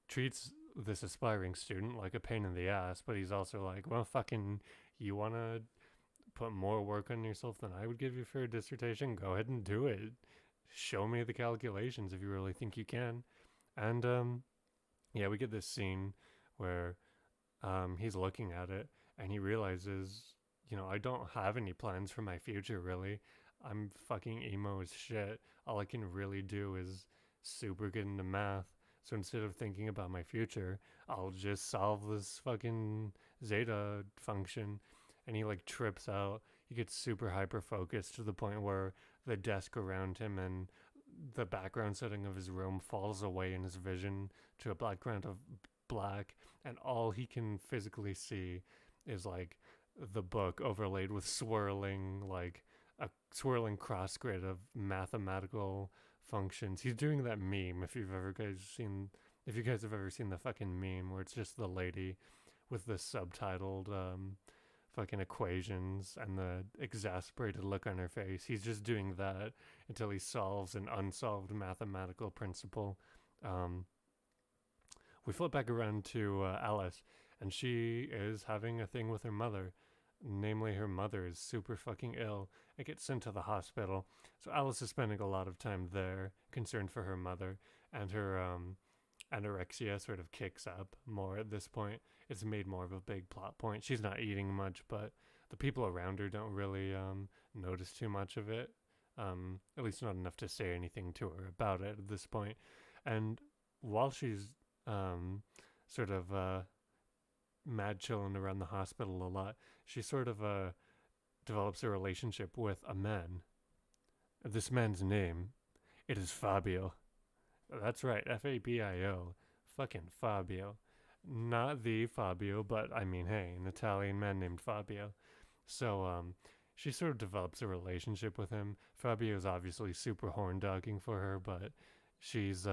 treats this aspiring student like a pain in the ass, but he's also like, well, fucking, you want to put more work on yourself than I would give you for a dissertation? Go ahead and do it. Show me the calculations if you really think you can. And yeah, we get this scene where he's looking at it and he realizes, I don't have any plans for my future really. I'm fucking emo as shit. All I can really do is super good into math. So instead of thinking about my future, I'll just solve this fucking zeta function. And he like trips out. He gets super hyper focused to the point where the desk around him and the background setting of his room falls away in his vision to a background of black, and all he can physically see is like the book overlaid with swirling, like a swirling cross grid of mathematical functions. He's doing that meme if you guys have ever seen the fucking meme where it's just the lady with the subtitled fucking equations and the exasperated look on her face. He's just doing that until he solves an unsolved mathematical principle. We flip back around to Alice, and she is having a thing with her mother. Namely, her mother is super fucking ill and gets sent to the hospital. So Alice is spending a lot of time there, concerned for her mother, and her anorexia sort of kicks up more at this point. It's made more of a big plot point. She's not eating much, but the people around her don't really notice too much of it. At least not enough to say anything to her about it at this point. And while she's sort of mad chilling around the hospital a lot, she sort of develops a relationship with a man. This man's name, it is Fabio. That's right, Fabio. Fucking Fabio. Not the Fabio, but I mean, hey, an Italian man named Fabio. So she sort of develops a relationship with him. Fabio's obviously super horn dogging for her, but she's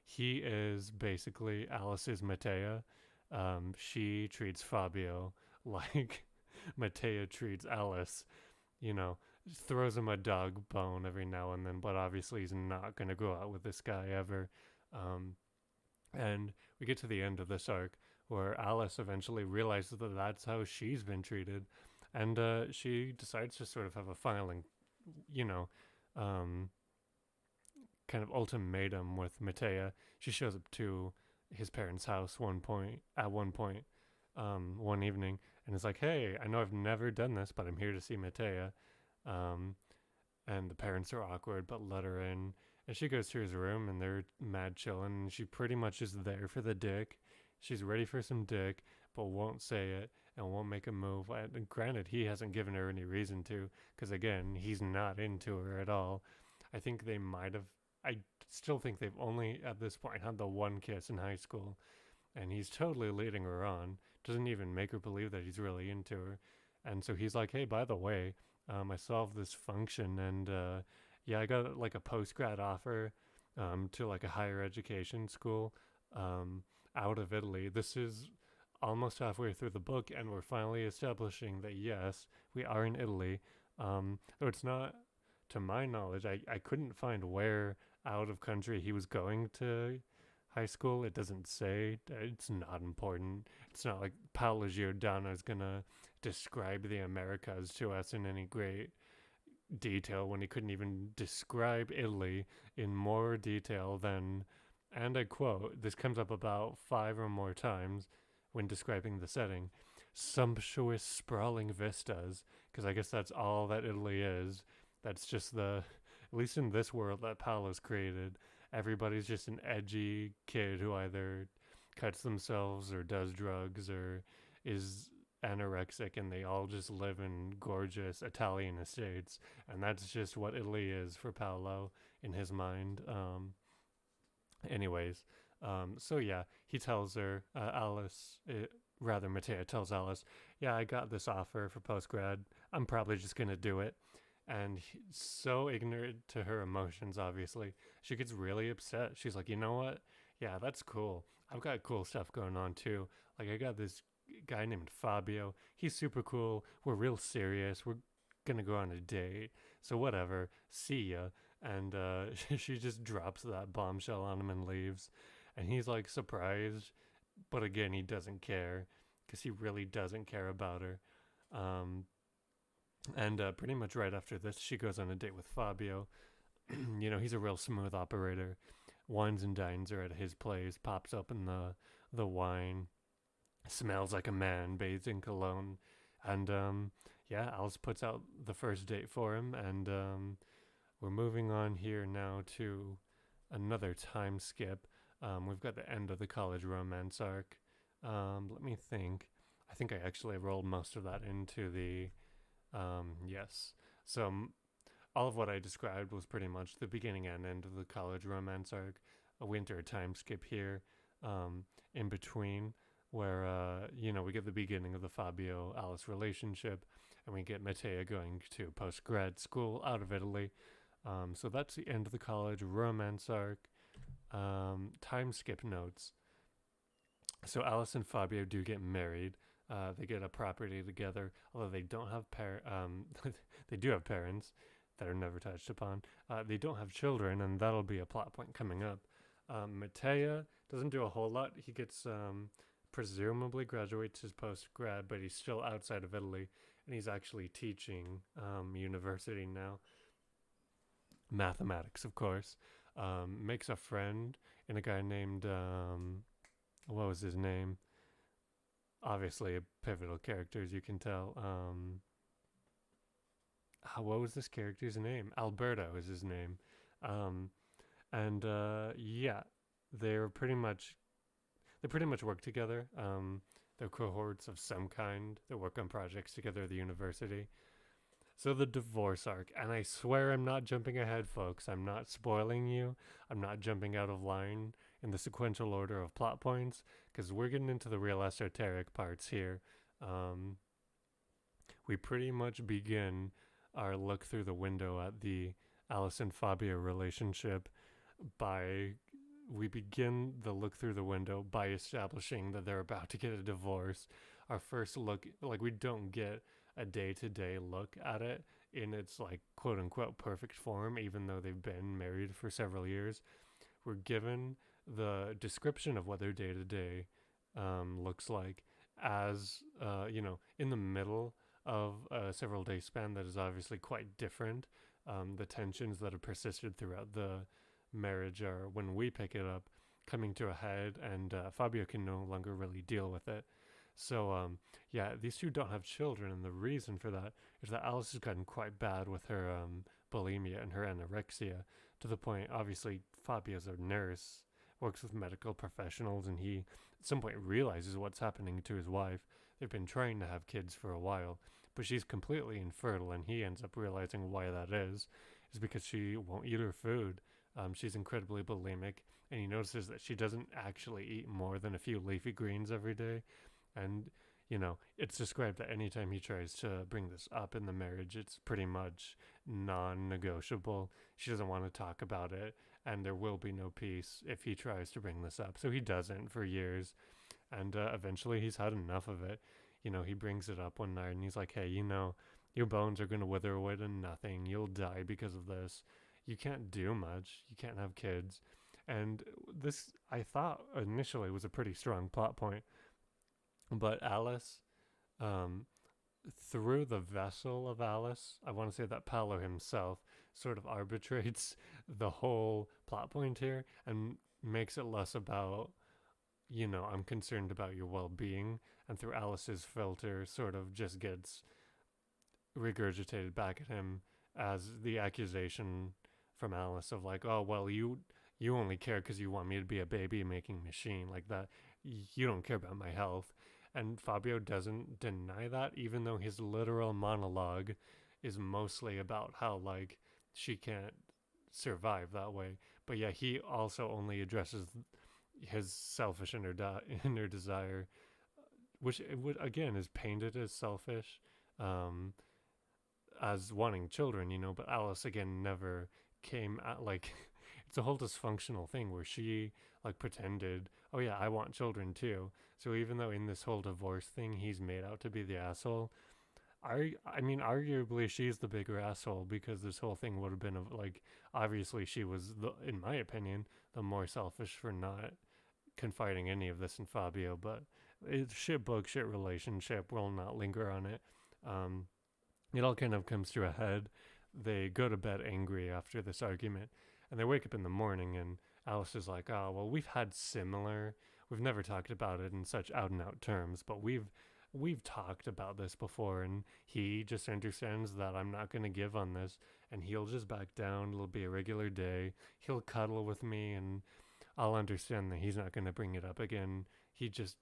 he is basically Alice's Matea. She treats Fabio like Matea treats Alice, throws him a dog bone every now and then, but obviously he's not going to go out with this guy ever. And we get to the end of this arc where Alice eventually realizes that that's how she's been treated. And she decides to sort of have a final, kind of ultimatum with Matea. She shows up to his parents' house one point, one evening, and is like, "Hey, I know I've never done this, but I'm here to see Matea." And the parents are awkward, but let her in. And she goes to his room, and they're mad chilling. And she pretty much is there for the dick. She's ready for some dick, but won't say it and won't make a move. And granted, he hasn't given her any reason to, because again, he's not into her at all. I think they might have. I still think they've only at this point had the one kiss in high school, and he's totally leading her on. Doesn't even make her believe that he's really into her. And so he's like, "Hey, by the way, I solved this function, and yeah, I got like a post grad offer to like a higher education school um, out of Italy. This is almost halfway through the book, and we're finally establishing that yes, we are in Italy. Though it's not, to my knowledge, I couldn't find where out of country he was going to high school. It doesn't say. It's not important. It's not like Paolo Giordano is gonna describe the Americas to us in any great detail when he couldn't even describe Italy in more detail than, and I quote, this comes up about 5 or more times when describing the setting, sumptuous sprawling vistas, because I guess that's all that Italy is. That's just at least in this world that Paolo's created, everybody's just an edgy kid who either cuts themselves or does drugs or is anorexic, and they all just live in gorgeous Italian estates, and that's just what Italy is for Paolo in his mind. Anyways, so yeah, he tells her, rather Matea tells Alice, yeah, I got this offer for post grad. I'm probably just gonna do it. And so ignorant to her emotions, obviously, she gets really upset. She's like, you know what? Yeah, that's cool. I've got cool stuff going on too. Like, I got this guy named Fabio. He's super cool. We're real serious. We're gonna go on a date. So, whatever. See ya. And she just drops that bombshell on him and leaves. And he's like surprised, but again, he doesn't care because he really doesn't care about her. Um, and pretty much right after this, she goes on a date with Fabio. He's a real smooth operator. Wines and dines her at his place, pops open the wine, smells like a man bathed in cologne. And yeah, Alice puts out the first date for him. And we're moving on here now to another time skip. We've got the end of the college romance arc. Let me think. I think I actually rolled most of that into the yes. So all of what I described was pretty much the beginning and end of the college romance arc. A winter time skip here, in between, where we get the beginning of the Fabio Alice relationship, and we get Matea going to post grad school out of Italy. So that's the end of the college romance arc. Time skip notes. So Alice and Fabio do get married. They get a property together, although they don't have they do have parents that are never touched upon. They don't have children, and that'll be a plot point coming up. Matea doesn't do a whole lot. He gets presumably graduates his post grad, but he's still outside of Italy, and he's actually teaching university now. Mathematics, of course. Makes a friend in a guy named what was his name? Obviously, a pivotal character, as you can tell. What was this character's name? Alberto is his name. Um, and yeah, they're pretty much they pretty much work together. They're cohorts of some kind. They work on projects together at the university. So the divorce arc, and I swear I'm not jumping ahead, folks. I'm not spoiling you. I'm not jumping out of line in the sequential order of plot points, because we're getting into the real esoteric parts here. Um, we pretty much begin our look through the window at the Alice and Fabio relationship by we begin the look through the window by establishing that they're about to get a divorce. Our first look, like, we don't get a day-to-day look at it in its like quote unquote perfect form, even though they've been married for several years. We're given the description of what their day-to-day looks like as in the middle of a several day span that is obviously quite different. The tensions that have persisted throughout the marriage are, when we pick it up, coming to a head, and Fabio can no longer really deal with it. So, yeah, these two don't have children, and the reason for that is that Alice has gotten quite bad with her bulimia and her anorexia, to the point, obviously, Fabio's a nurse, works with medical professionals, and he, at some point, realizes what's happening to his wife. They've been trying to have kids for a while, but she's completely infertile, and he ends up realizing why that is because she won't eat her food. She's incredibly bulimic, and he notices that she doesn't actually eat more than a few leafy greens every day. And, it's described that anytime he tries to bring this up in the marriage, it's pretty much non negotiable. She doesn't want to talk about it. and there will be no peace if he tries to bring this up. So he doesn't for years, and eventually he's had enough of it. He brings it up one night and he's like, hey, your bones are going to wither away to nothing. You'll die because of this. You can't do much. You can't have kids. And this, I thought initially, was a pretty strong plot point. But Alice, um, through the vessel of Alice, I want to say that Paolo himself sort of arbitrates the whole plot point here and makes it less about, I'm concerned about your well being. And through Alice's filter, sort of just gets regurgitated back at him as the accusation from Alice of like, oh, well, you only care because you want me to be a baby making machine like that. You don't care about my health. And Fabio doesn't deny that, even though his literal monologue is mostly about how like she can't survive that way. But yeah, he also only addresses his selfish inner desire, which again is painted as selfish, um, as wanting children, But Alice again never came at like it's a whole dysfunctional thing where she like pretended, oh yeah, I want children too. So even though in this whole divorce thing he's made out to be the asshole, I mean, arguably she's the bigger asshole because this whole thing would have been like, obviously she was in my opinion, the more selfish for not confiding any of this in Fabio. But it's shit book, shit relationship. We'll not linger on it. Um, it all kind of comes to a head. They go to bed angry after this argument, and they wake up in the morning, and Alice is like, "Oh, well, we've had similar. We've never talked about it in such out and out terms, but we've talked about this before, and he just understands that I'm not going to give on this, and he'll just back down. It'll be a regular day. He'll cuddle with me, and I'll understand that he's not going to bring it up again. He just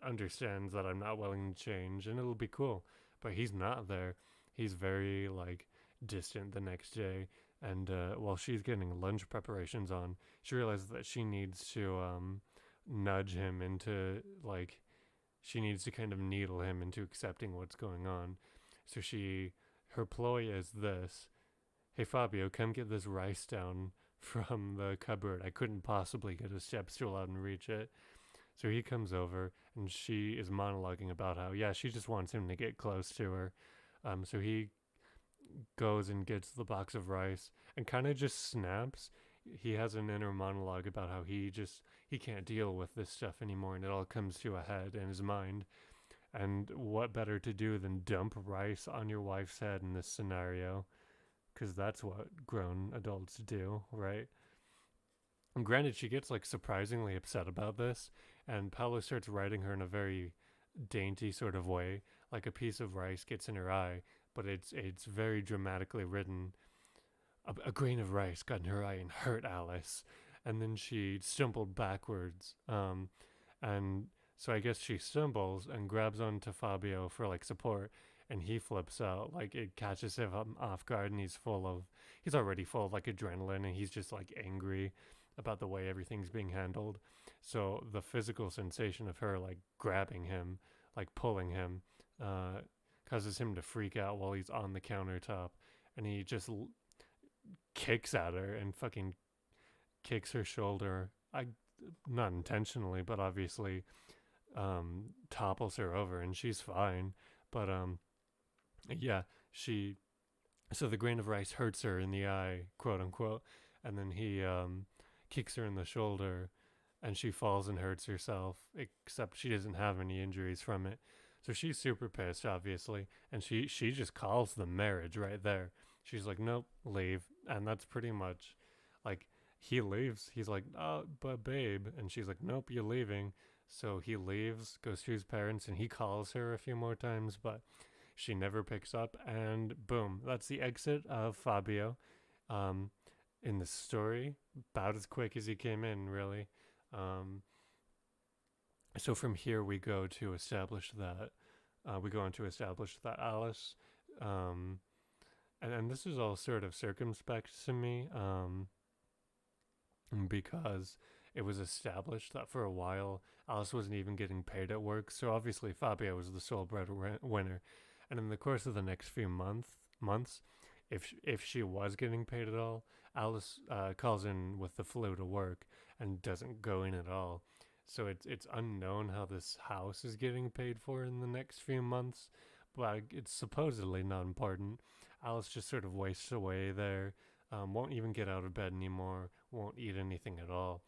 understands that I'm not willing to change, and it'll be cool. But he's not there. He's very like distant the next day. And while she's getting lunch preparations on, she realizes that she needs to nudge him into like she needs to kind of needle him into accepting what's going on. So her ploy is this: hey Fabio, come get this rice down from the cupboard. I couldn't possibly get a step stool out and reach it. So he comes over and she is monologuing about how, yeah, she just wants him to get close to her. So he goes and gets the box of rice and kind of just snaps. He has an inner monologue about how he can't deal with this stuff anymore, and it all comes to a head in his mind. And what better to do than dump rice on your wife's head in this scenario? Because that's what grown adults do, right? And granted, she gets like surprisingly upset about this, and Paolo starts writing her in a very dainty sort of way, like a piece of rice gets in her eye, but it's very dramatically written. A grain of rice got in her eye and hurt Alice, and then she stumbled backwards. And so I guess she stumbles and grabs onto Fabio for like support, and he flips out. Like it catches him off guard, and he's already full of like adrenaline, and he's just like angry about the way everything's being handled. So the physical sensation of her like grabbing him, like pulling him, causes him to freak out while he's on the countertop, and he just kicks at her and fucking kicks her shoulder. Not intentionally, but obviously topples her over, and she's fine. But yeah, so the grain of rice hurts her in the eye, quote unquote, and then he kicks her in the shoulder, and she falls and hurts herself, except she doesn't have any injuries from it. So she's super pissed, obviously, and she just calls the marriage right there. She's like, nope, leave. And that's pretty much like he leaves. He's like, oh, but babe. And she's like, nope, you're leaving. So he leaves, goes to his parents, and he calls her a few more times, but she never picks up. And boom, that's the exit of Fabio in the story. About as quick as he came in, really. So from here, we go to establish that. We go on to establish that Alice. And this is all sort of circumspect to me, because it was established that for a while Alice wasn't even getting paid at work, so obviously Fabio was the sole breadwinner. And in the course of the next few months, if she was getting paid at all, Alice calls in with the flu to work and doesn't go in at all. So it's unknown how this house is getting paid for in the next few months, but it's supposedly not important. Alice just sort of wastes away there, won't even get out of bed anymore, won't eat anything at all.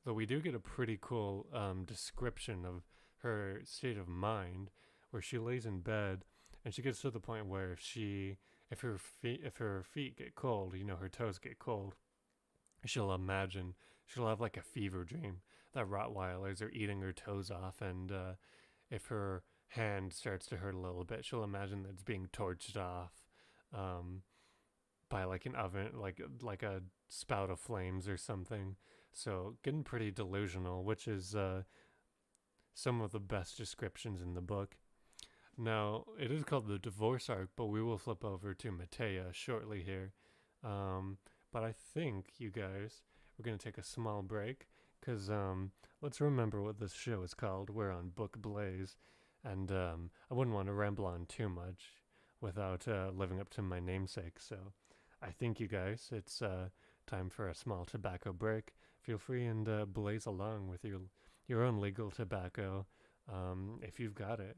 Though we do get a pretty cool description of her state of mind, where she lays in bed and she gets to the point where if her feet get cold, her toes get cold, she'll have like a fever dream that Rottweilers are eating her toes off, and if her hand starts to hurt a little bit, she'll imagine that it's being torched off um, by like an oven, like a spout of flames or something. So getting pretty delusional, which is some of the best descriptions in the book. Now, it is called the divorce arc, but we will flip over to Matea shortly here. Um, but I think, you guys, we're going to take a small break because let's remember what this show is called. We're on Book Blaze, and I wouldn't want to ramble on too much without living up to my namesake. So I think, you guys, it's time for a small tobacco break. Feel free and blaze along with your own legal tobacco if you've got it.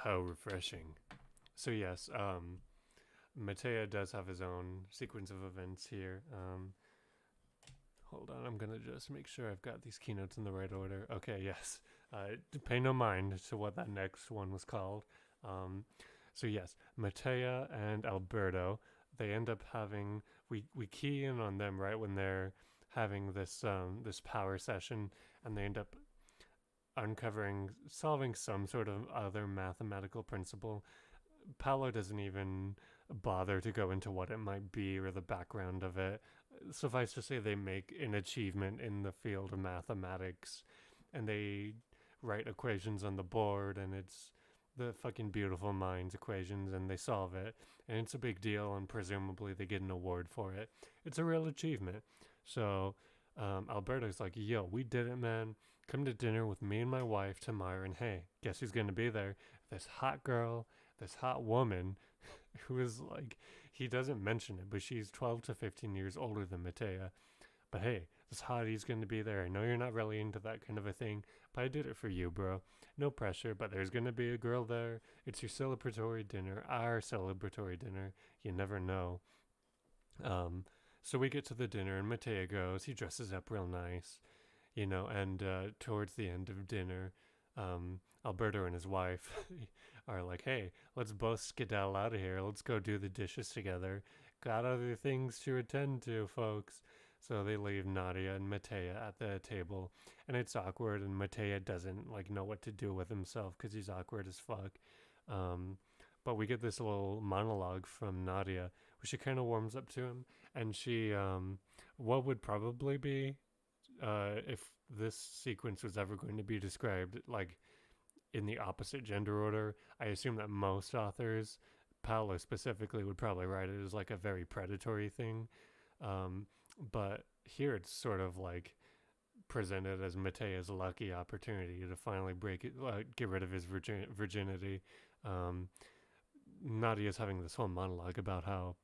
How refreshing. So yes, Matea does have his own sequence of events here. Hold on, I'm gonna just make sure I've got these keynotes in the right order. Okay, yes. Pay no mind to what that next one was called. Um, so yes, Matea and Alberto, they end up having we key in on them right when they're having this power session, and they end up solving some sort of other mathematical principle. Paolo doesn't even bother to go into what it might be or the background of it. Suffice to say, they make an achievement in the field of mathematics, and they write equations on the board, and it's the fucking beautiful minds equations, and they solve it, and it's a big deal, and presumably they get an award for it. It's a real achievement. So Alberto's like, yo, we did it, man. Come to dinner with me and my wife tomorrow, and hey, guess who's gonna be there? This hot girl, this hot woman, who is like, he doesn't mention it, but she's 12 to 15 years older than Matea. But hey, this hottie's gonna be there. I know you're not really into that kind of a thing, but I did it for you, bro. No pressure, but there's gonna be a girl there. It's your celebratory dinner, our celebratory dinner. You never know. Um, so we get to the dinner, and Matea goes. He dresses up real nice, and towards the end of dinner, Alberto and his wife are like, hey, let's both skedaddle out of here. Let's go do the dishes together. Got other things to attend to, folks. So they leave Nadia and Matea at the table, and it's awkward, and Matea doesn't like know what to do with himself because he's awkward as fuck. Um, but we get this little monologue from Nadia where she kind of warms up to him, and she, what would probably be, if this sequence was ever going to be described, like in the opposite gender order, I assume that most authors, Paolo specifically, would probably write it as like a very predatory thing. Um, but here it's sort of like presented as Matea's lucky opportunity to finally get rid of his virginity. Um, Nadia's having this whole monologue about how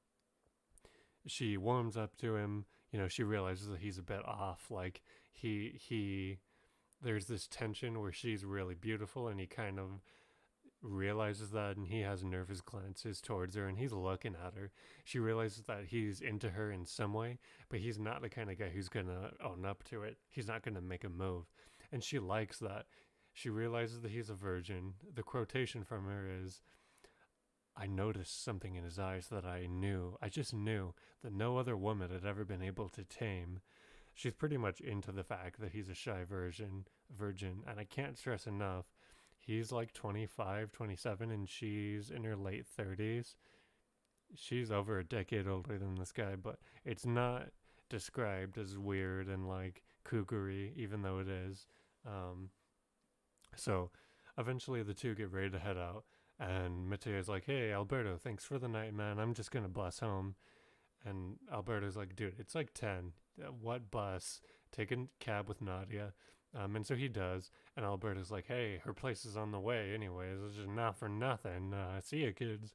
she warms up to him. She realizes that he's a bit off. Like he there's this tension where she's really beautiful, and he kind of realizes that, and he has nervous glances towards her, and he's looking at her. She realizes that he's into her in some way, but he's not the kind of guy who's gonna own up to it. He's not gonna make a move, and she likes that. She realizes that he's a virgin. The quotation from her is, I noticed something in his eyes that I just knew, that no other woman had ever been able to tame. She's pretty much into the fact that he's a shy virgin, and I can't stress enough, he's like 25, 27, and she's in her late 30s. She's over a decade older than this guy, but it's not described as weird and like cougar-y, even though it is. Um, so eventually the two get ready to head out, and Matea's like, hey, Alberto, thanks for the night, man. I'm just gonna bus home. And Alberto's like, dude, it's like 10. What bus? Take a cab with Nadia. And so he does. And Alberto's like, hey, her place is on the way anyways. It's just not for nothing. See ya, kids.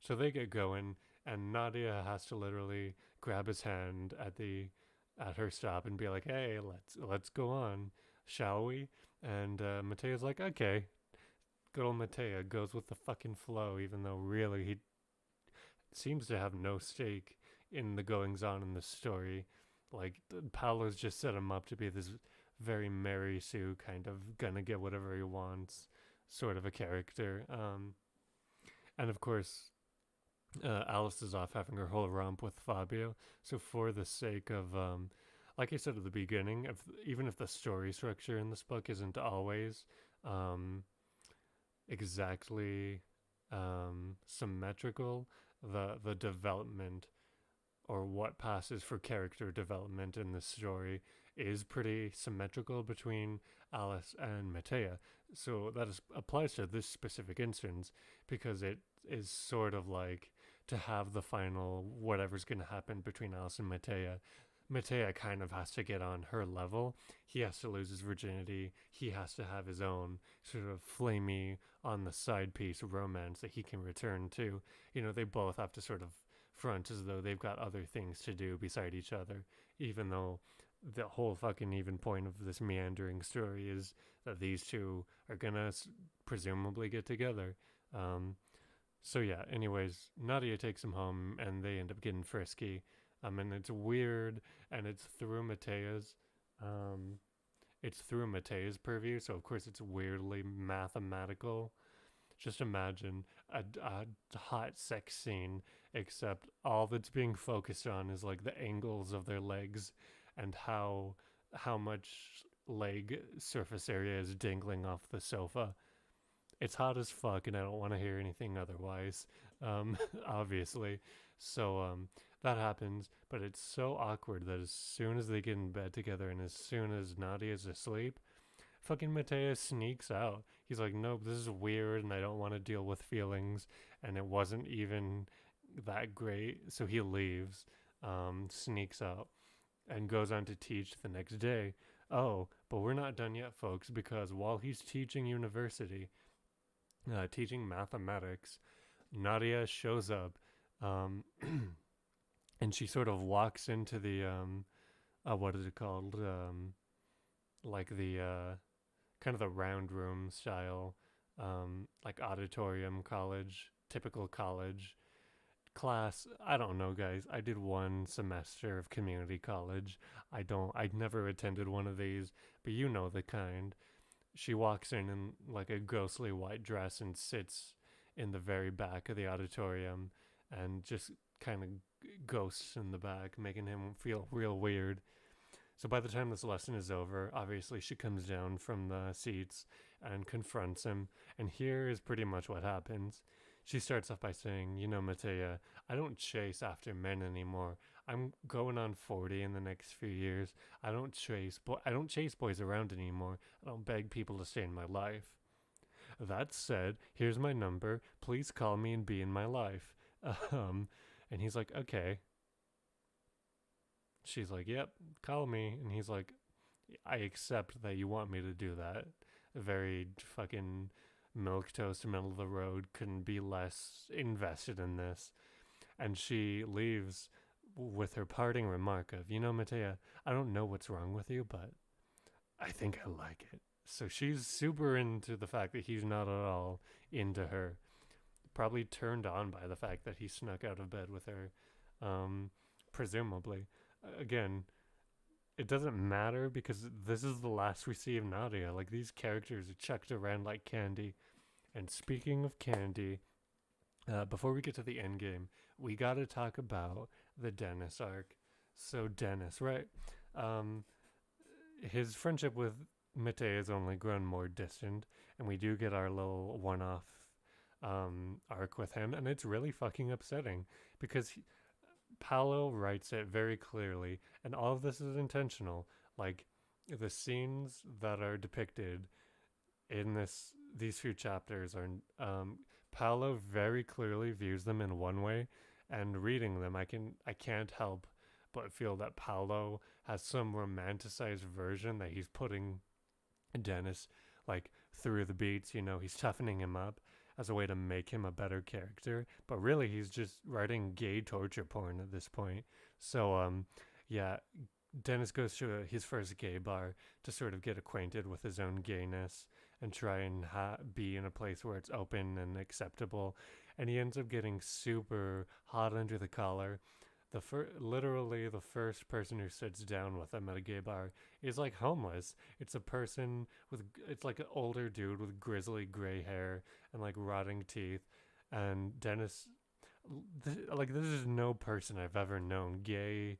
So they get going, and Nadia has to literally grab his hand at her stop and be like, "Hey, let's go on, shall we?" And Matea's like, "Okay." Good old Matea goes with the fucking flow, even though really he seems to have no stake in the goings on in this story. Like Paolo's just set him up to be this very Mary Sue kind of gonna get whatever he wants sort of a character. And of course, Alice is off having her whole romp with Fabio. So for the sake of, like I said at the beginning, even if the story structure in this book isn't always um, exactly symmetrical, the development or what passes for character development in this story is pretty symmetrical between Alice and Matea. So applies to this specific instance because it is sort of like to have the final whatever's going to happen between Alice and Matea. Matea kind of has to get on her level. He has to lose his virginity. He has to have his own sort of flamey on the side piece romance that he can return to. You know, they both have to sort of front as though they've got other things to do beside each other, even though the whole fucking even point of this meandering story is that these two are gonna presumably get together. Um, so yeah, anyways, Nadia takes him home and they end up getting frisky. And it's weird, and um, it's through Matea's purview, so of course it's weirdly mathematical. Just imagine a hot sex scene, except all that's being focused on is like the angles of their legs and how much leg surface area is dangling off the sofa. It's hot as fuck, and I don't want to hear anything otherwise. Obviously, so that happens, but it's so awkward that as soon as they get in bed together, and as soon as Nadia's asleep, fucking Mateus sneaks out. He's like, nope, this is weird and I don't want to deal with feelings. And it wasn't even that great. So he leaves, sneaks out, and goes on to teach the next day. Oh, but we're not done yet, folks, because while he's teaching university, teaching mathematics, Nadia shows up. Um, and she sort of walks into the, what is it called? Like the, kind of the round room style, like auditorium college, typical college class. I don't know, guys. I did one semester of community college. I never attended one of these, but you know the kind. She walks in like a ghostly white dress and sits in the very back of the auditorium and just kind of ghosts in the back, making him feel real weird. So by the time this lesson is over, obviously she comes down from the seats and confronts him. And here is pretty much what happens. She starts off by saying, you know, Matea, I don't chase after men anymore. I'm going on 40 in the next few years. I don't chase boys around anymore. I don't beg people to stay in my life. That said, here's my number. Please call me and be in my life. Um, and he's like, okay. She's like, yep, call me. And he's like, I accept that you want me to do that. Very fucking milk toast middle of the road, couldn't be less invested in this. And she leaves with her parting remark of, you know, Matea, I don't know what's wrong with you, but I think I like it. So she's super into the fact that he's not at all into her. Probably turned on by the fact that he snuck out of bed with her, presumably. Again, it doesn't matter because this is the last we see of Nadia. Like, these characters are chucked around like candy. And speaking of candy, before we get to the end game, we got to talk about the Dennis arc. So Dennis, right? Um, his friendship with Mate has only grown more distant, and we do get our little one-off arc with him, and it's really fucking upsetting because Paolo writes it very clearly, and all of this is intentional. Like, the scenes that are depicted in these few chapters are Paolo very clearly views them in one way, And reading them, I can't help but feel that Paolo has some romanticized version that he's putting Dennis like through the beats. He's toughening him up as a way to make him a better character. But really, he's just writing gay torture porn at this point. So yeah, Dennis goes to his first gay bar to sort of get acquainted with his own gayness and try and be in a place where it's open and acceptable. And he ends up getting super hot under the collar. Literally the first person who sits down with him at a gay bar is like homeless. It's like an older dude with grizzly gray hair and like rotting teeth. And Dennis, this is no person I've ever known, gay,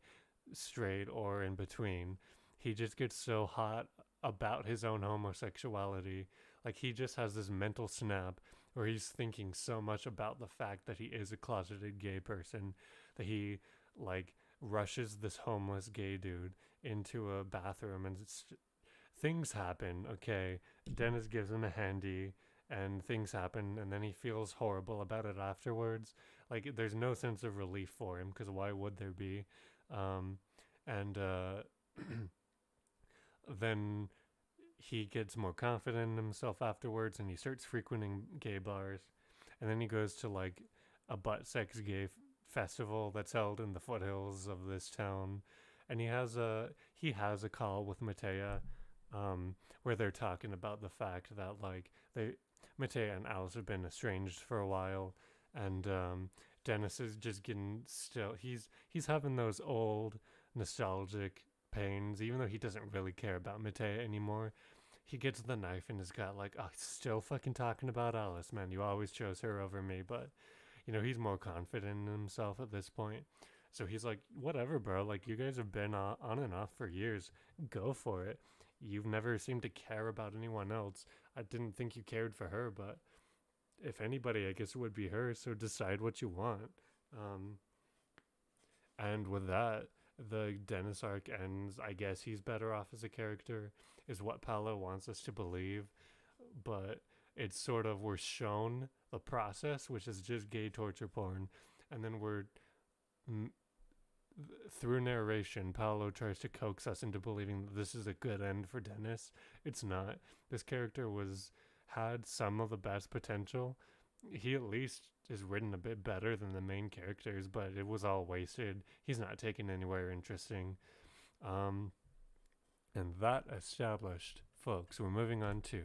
straight, or in between. He just gets so hot about his own homosexuality. Like he just has this mental snap where he's thinking so much about the fact that he is a closeted gay person that he like rushes this homeless gay dude into a bathroom and things happen. Okay, Dennis gives him a handy and things happen and then he feels horrible about it afterwards. Like there's no sense of relief for him because why would there be? um, and then he gets more confident in himself afterwards and he starts frequenting gay bars. And then he goes to like a butt sex festival that's held in the foothills of this town. And he has a call with Matea, where they're talking about the fact that like they Matea and Alice have been estranged for a while. And Dennis is just getting still. He's having those old nostalgic pains, even though he doesn't really care about Matea anymore. He gets the knife in his gut, like, oh, still fucking talking about Alice, man. You always chose her over me, but he's more confident in himself at this point. So he's like, whatever, bro. Like, you guys have been on and off for years. Go for it. You've never seemed to care about anyone else. I didn't think you cared for her, but if anybody, I guess it would be her. So decide what you want. Um, and with that, the Dennis arc ends. I guess he's better off as a character, is what Paolo wants us to believe. But it's sort of, we're shown the process, which is just gay torture porn. And then mm, through narration, Paolo tries to coax us into believing that this is a good end for Dennis. It's not. This character had some of the best potential. He at least is written a bit better than the main characters, but it was all wasted. He's not taken anywhere interesting. Um, and that established, folks, we're moving on to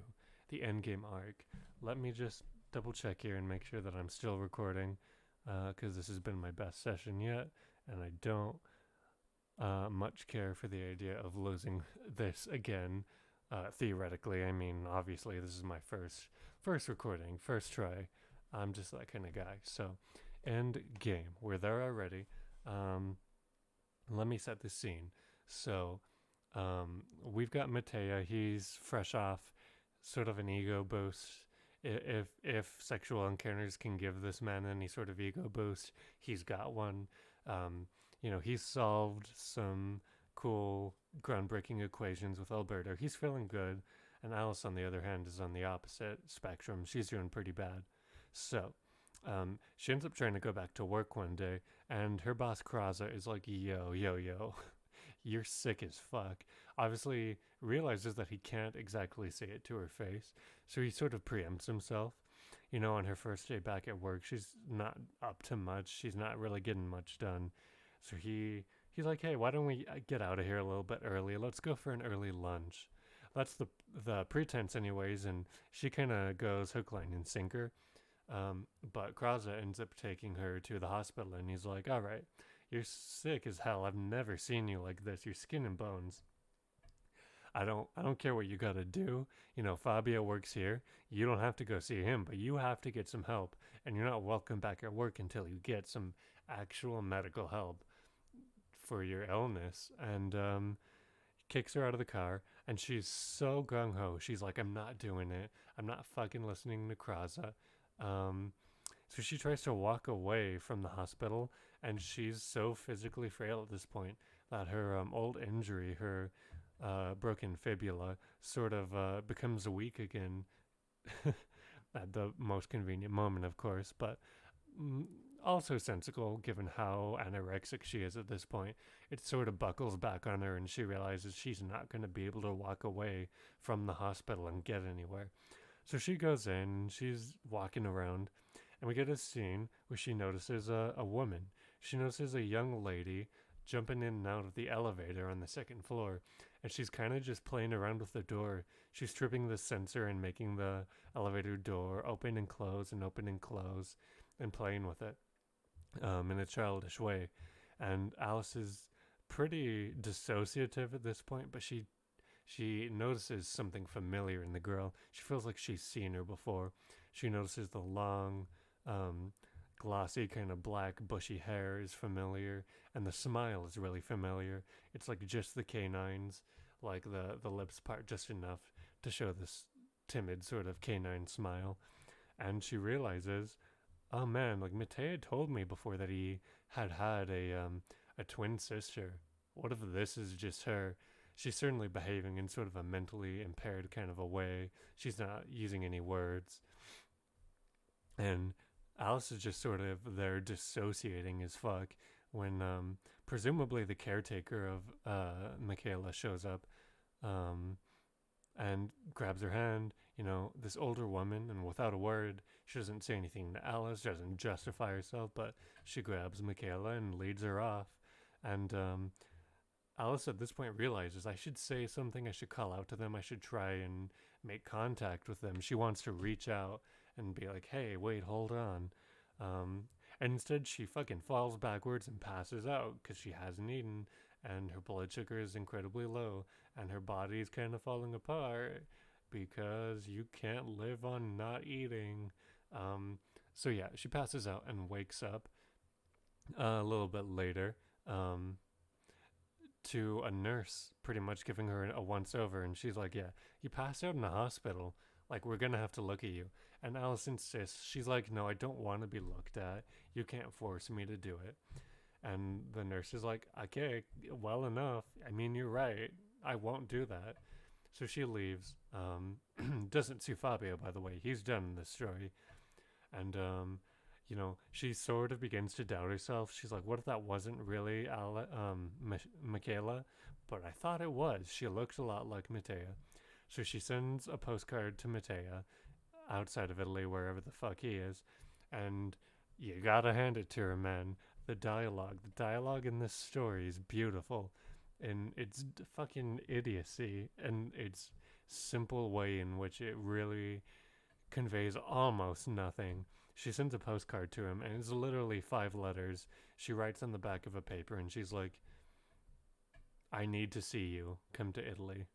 the endgame arc. Let me just double check here and make sure that I'm still recording, because this has been my best session yet, and I don't much care for the idea of losing this again. Theoretically, I mean, obviously, this is my first recording, first try. I'm just that kind of guy. So, end game. We're there already. Let me set the scene. So, we've got Matea. He's fresh off sort of an ego boost. If sexual encounters can give this man any sort of ego boost, he's got one. He's solved some cool, groundbreaking equations with Alberto. He's feeling good. And Alice, on the other hand, is on the opposite spectrum. She's doing pretty bad. So, she ends up trying to go back to work one day, and her boss, Kraza, is like, yo, you're sick as fuck. Obviously, realizes that he can't exactly say it to her face, so he sort of preempts himself. On her first day back at work, she's not up to much. She's not really getting much done. So he's like, hey, why don't we get out of here a little bit early? Let's go for an early lunch. That's the pretense anyways, and she kind of goes hook, line, and sinker. But Kraza ends up taking her to the hospital, and he's like, all right, you're sick as hell. I've never seen you like this. You're skin and bones. I don't care what you gotta do. Fabio works here. You don't have to go see him, but you have to get some help. And you're not welcome back at work until you get some actual medical help for your illness. And kicks her out of the car, and she's so gung-ho. She's like, I'm not doing it. I'm not fucking listening to Kraza. So she tries to walk away from the hospital, and she's so physically frail at this point that her old injury, her broken fibula, sort of becomes weak again at the most convenient moment, of course. But also sensible given how anorexic she is at this point. It sort of buckles back on her, and she realizes she's not going to be able to walk away from the hospital and get anywhere. So she goes in, she's walking around, and we get a scene where she notices a woman. She notices a young lady jumping in and out of the elevator on the second floor, and she's kind of just playing around with the door. She's tripping the sensor and making the elevator door open and close and open and close and playing with it in a childish way. And Alice is pretty dissociative at this point, but she notices something familiar in the girl. She feels like she's seen her before. She notices the long, um, glossy, kind of black, bushy hair is familiar, and the smile is really familiar. It's like just the canines, like the lips part just enough to show this timid sort of canine smile. And she realizes, oh man, like Matea told me before that he had a twin sister. What if this is just her? She's certainly behaving in sort of a mentally impaired kind of a way. She's not using any words. And Alice is just sort of there dissociating as fuck when presumably the caretaker of Michaela shows up um, and grabs her hand. You know, this older woman, and without a word, she doesn't say anything to Alice, doesn't justify herself, but she grabs Michaela and leads her off. And Alice at this point realizes I should say something, I should call out to them, I should try and make contact with them. She wants to reach out and be like, hey, wait, hold on. Um, and instead, she fucking falls backwards and passes out because she hasn't eaten, and her blood sugar is incredibly low, and her body's kind of falling apart because you can't live on not eating. Um, so yeah, she passes out and wakes up a little bit later. Um, to a nurse pretty much giving her a once over, and she's like, yeah, you passed out in the hospital, like we're gonna have to look at you. And Alice insists, she's like, no, I don't want to be looked at, you can't force me to do it. And the nurse is like, okay, well enough, I mean, you're right, I won't do that. So she leaves. Doesn't sue Fabio, by the way, he's done in this story. And you know, she sort of begins to doubt herself. She's like, what if that wasn't really Michaela? But I thought it was. She looks a lot like Matea. So she sends a postcard to Matea outside of Italy, wherever the fuck he is. And you gotta hand it to her, man. The dialogue in this story is beautiful. And it's fucking idiocy. And its simple way in which it really conveys almost nothing. She sends a postcard to him, and it's literally 5 letters. She writes on the back of a paper, and she's like, I need to see you. Come to Italy.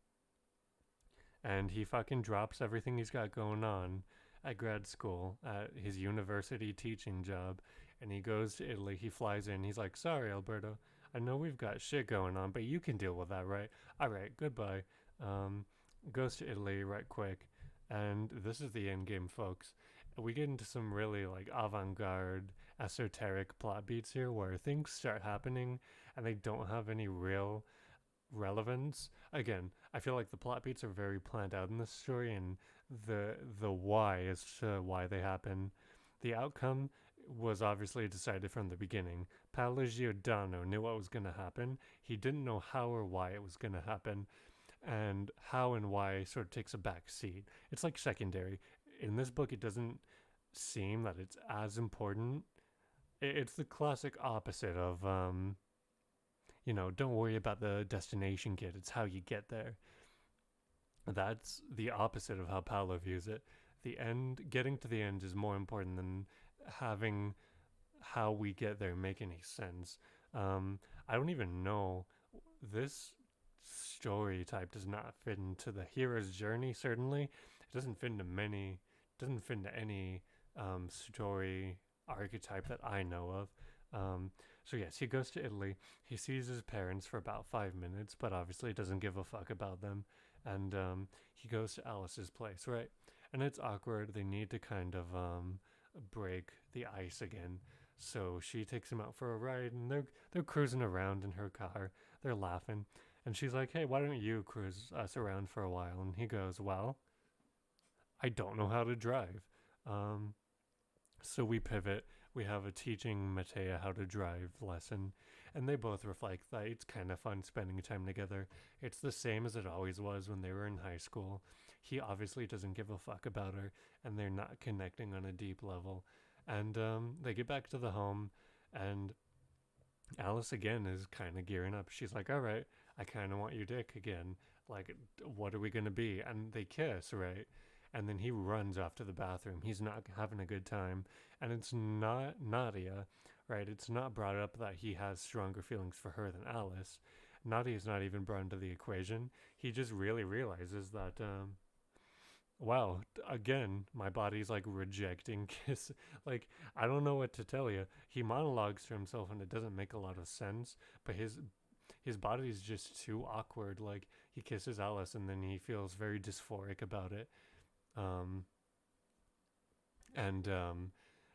And he fucking drops everything he's got going on at grad school, at his university teaching job, and he goes to Italy. He flies in. He's like, sorry, Alberto. I know we've got shit going on, but you can deal with that, right? All right, goodbye. Um, Goes to Italy right quick. And this is the end game, folks. We get into some really like avant-garde, esoteric plot beats here where things start happening and they don't have any real relevance. Again, I feel like the plot beats are very planned out in this story, and the why as to why they happen. The outcome was obviously decided from the beginning. Paolo Giordano knew what was going to happen. He didn't know how or why it was going to happen, and how and why sort of takes a back seat. It's like secondary. In this book, it doesn't seem that it's as important. It's the classic opposite of, you know, don't worry about the destination, kid. It's how you get there. That's the opposite of how Paolo views it. The end, getting to the end is more important than having how we get there make any sense. I don't even know. This story type does not fit into the hero's journey, certainly. It doesn't fit into many, doesn't fit into any story archetype that I know of. So yes, he goes to Italy. He sees his parents for about 5 minutes, but obviously doesn't give a fuck about them. And he goes to Alice's place, right? And it's awkward. They need to kind of break the ice again. So she takes him out for a ride, and they're cruising around in her car. They're laughing, and she's like, "Hey, why don't you cruise us around for a while?" And he goes, "Well, I don't know how to drive." So we pivot. we have a teaching Matea how to drive lesson, and they both reflect that it's kind of fun spending time together. It's the same as it always was when they were in high school. He obviously doesn't give a fuck about her, and they're not connecting on a deep level. And they get back to the home, and Alice again is kind of gearing up. She's like, "All right, I kind of want your dick again. Like, what are we gonna be?" And they kiss, right? And then he runs off to the bathroom. He's not having a good time, and it's not Nadia, right? It's not brought up that he has stronger feelings for her than Alice. Nadia's not even brought into the equation. He just really realizes that wow, again, my body's like rejecting kiss. Like, I don't know what to tell you. He monologues to himself and it doesn't make a lot of sense, but his body's just too awkward. Like, he kisses Alice and then he feels very dysphoric about it. Um, and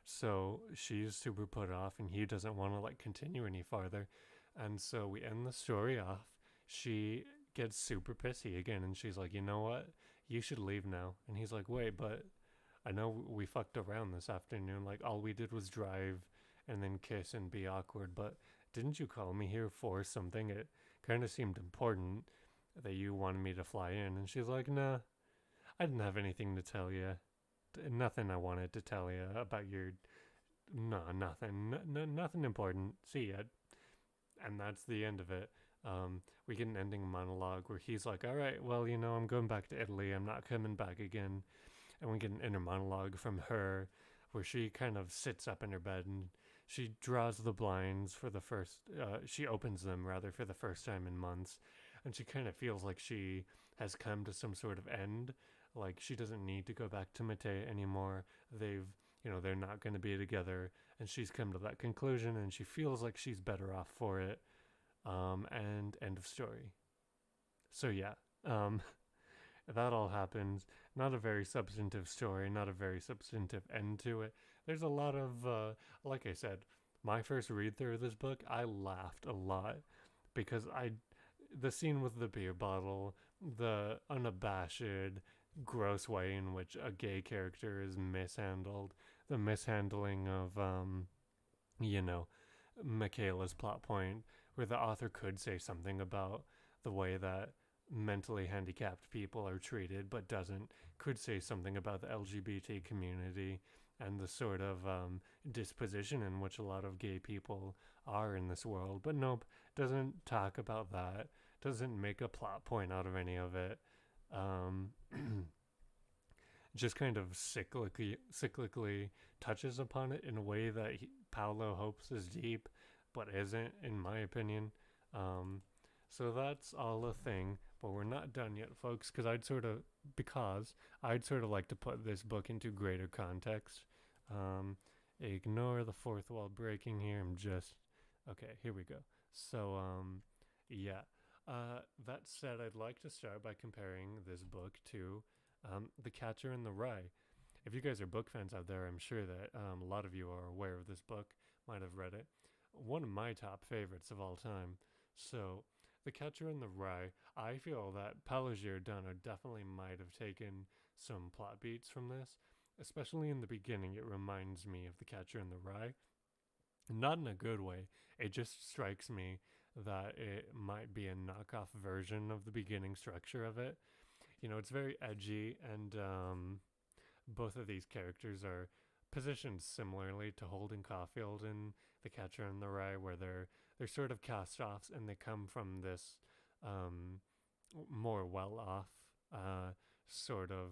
so she's super put off and he doesn't want to like continue any farther. And so we end the story off. She gets super pissy again and she's like, "You know what? You should leave now." And he's like, "Wait, but I know we fucked around this afternoon. Like, all we did was drive and then kiss and be awkward, but didn't you call me here for something? It kind of seemed important that you wanted me to fly in." And she's like, "Nah, I didn't have anything to tell you. Nothing I wanted to tell you about your. No, nothing. Nothing important. See ya." And that's the end of it. We get an ending monologue where he's like, "All right, well, I'm going back to Italy. I'm not coming back again." And we get an inner monologue from her where she kind of sits up in her bed and she draws the blinds for the first, she opens them rather for the first time in months. And she kind of feels like she has come to some sort of end. Like she doesn't need to go back to Mate anymore. They're not going to be together. And she's come to that conclusion and she feels like she's better off for it. And end of story. So yeah, that all happens. Not a very substantive story, not a very substantive end to it. There's a lot of, like I said, my first read through of this book, I laughed a lot because the scene with the beer bottle, the unabashed, gross way in which a gay character is mishandled, the mishandling of, you know, Michaela's plot point, where the author could say something about the way that mentally handicapped people are treated, but doesn't, could say something about the LGBT community and the sort of disposition in which a lot of gay people are in this world. But nope, doesn't talk about that, doesn't make a plot point out of any of it. Um, just kind of cyclically touches upon it in a way that Paolo hopes is deep, but isn't, in my opinion. Um, so that's all a thing, but we're not done yet, folks. Because I'd sort of like to put this book into greater context. Um, Ignore the fourth wall breaking here. I'm just okay. Here we go. So yeah. That said, I'd like to start by comparing this book to The Catcher in the Rye. If you guys are book fans out there, I'm sure that a lot of you are aware of this book, might have read it. One of my top favorites of all time. So, The Catcher in the Rye, I feel that Paulo Giordano definitely might have taken some plot beats from this. Especially in the beginning, it reminds me of The Catcher in the Rye. Not in a good way. It just strikes me that it might be a knockoff version of the beginning structure of it. It's very edgy, and both of these characters are positioned similarly to Holden Caulfield in The Catcher in the Rye, where they're sort of cast-offs, and they come from this um, more well-off sort of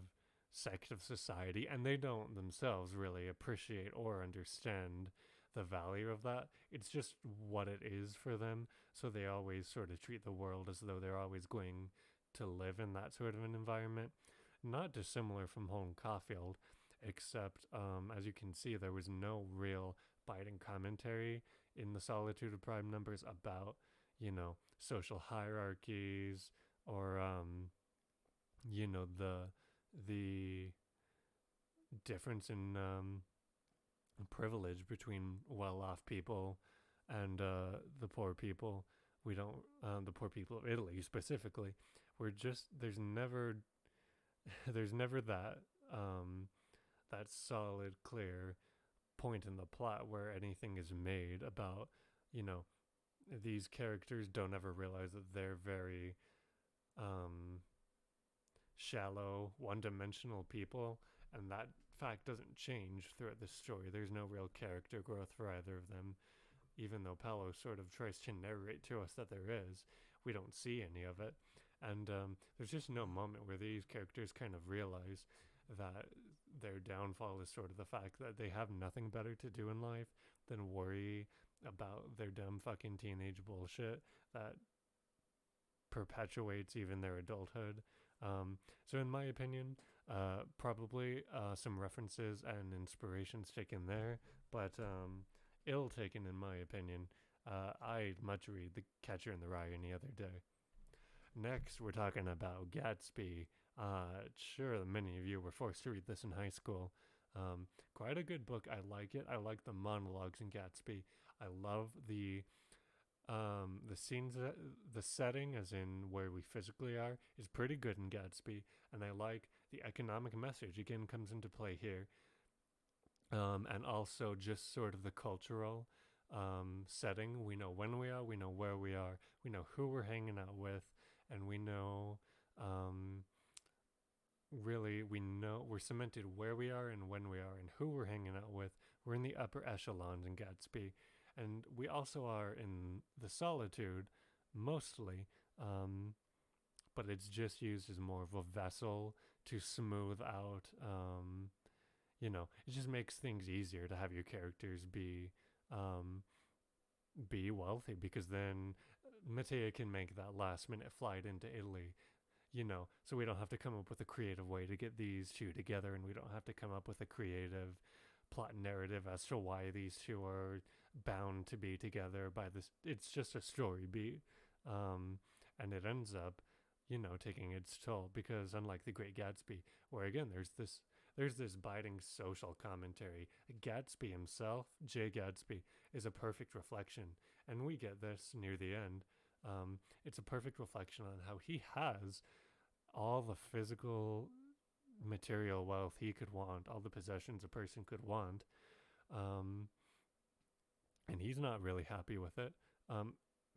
sect of society, and they don't themselves really appreciate or understand the value of that. It's just what it is for them, so they always sort of treat the world as though they're always going to live in that sort of an environment. Not dissimilar from Holden Caulfield, except as you can see, there was no real biting commentary in the Solitude of Prime Numbers about, social hierarchies or, the difference in privilege between well-off people and the poor people. We don't, the poor people of Italy specifically. There's never there's never that solid, clear point in the plot where anything is made about, you know, these characters don't ever realize that they're very um, shallow, one-dimensional people, and that fact doesn't change throughout the story. There's no real character growth for either of them, even though Paolo sort of tries to narrate to us that there is. We don't see any of it, and there's just no moment where these characters kind of realize that their downfall is sort of the fact that they have nothing better to do in life than worry about their dumb fucking teenage bullshit that perpetuates even their adulthood. So, in my opinion, probably some references and inspirations taken there, but ill taken in my opinion. I'd much read The Catcher in the Rye any other day. Next, we're talking about Gatsby. Sure, many of you were forced to read this in high school. Quite a good book. I like it. I like the monologues in Gatsby. I love the scenes, the setting, as in where we physically are, is pretty good in Gatsby, and I like the economic message again comes into play here, and also just sort of the cultural setting. We know when we are, we know where we are, we know who we're hanging out with, and we know really we know we're cemented where we are and when we are and who we're hanging out with. We're in the upper echelons in Gatsby, and we also are in the solitude mostly, but it's just used as more of a vessel to smooth out. It just makes things easier to have your characters um, be wealthy, because then Matea can make that last minute flight into Italy, so we don't have to come up with a creative way to get these two together, and we don't have to come up with a creative plot narrative as to why these two are bound to be together by this. It's just a story beat, and it ends up, taking its toll, because unlike The Great Gatsby, where again there's this biting social commentary, Gatsby himself, Jay Gatsby, is a perfect reflection, and we get this near the end. It's a perfect reflection on how he has all the physical material wealth he could want, all the possessions a person could want, um, and he's not really happy with it.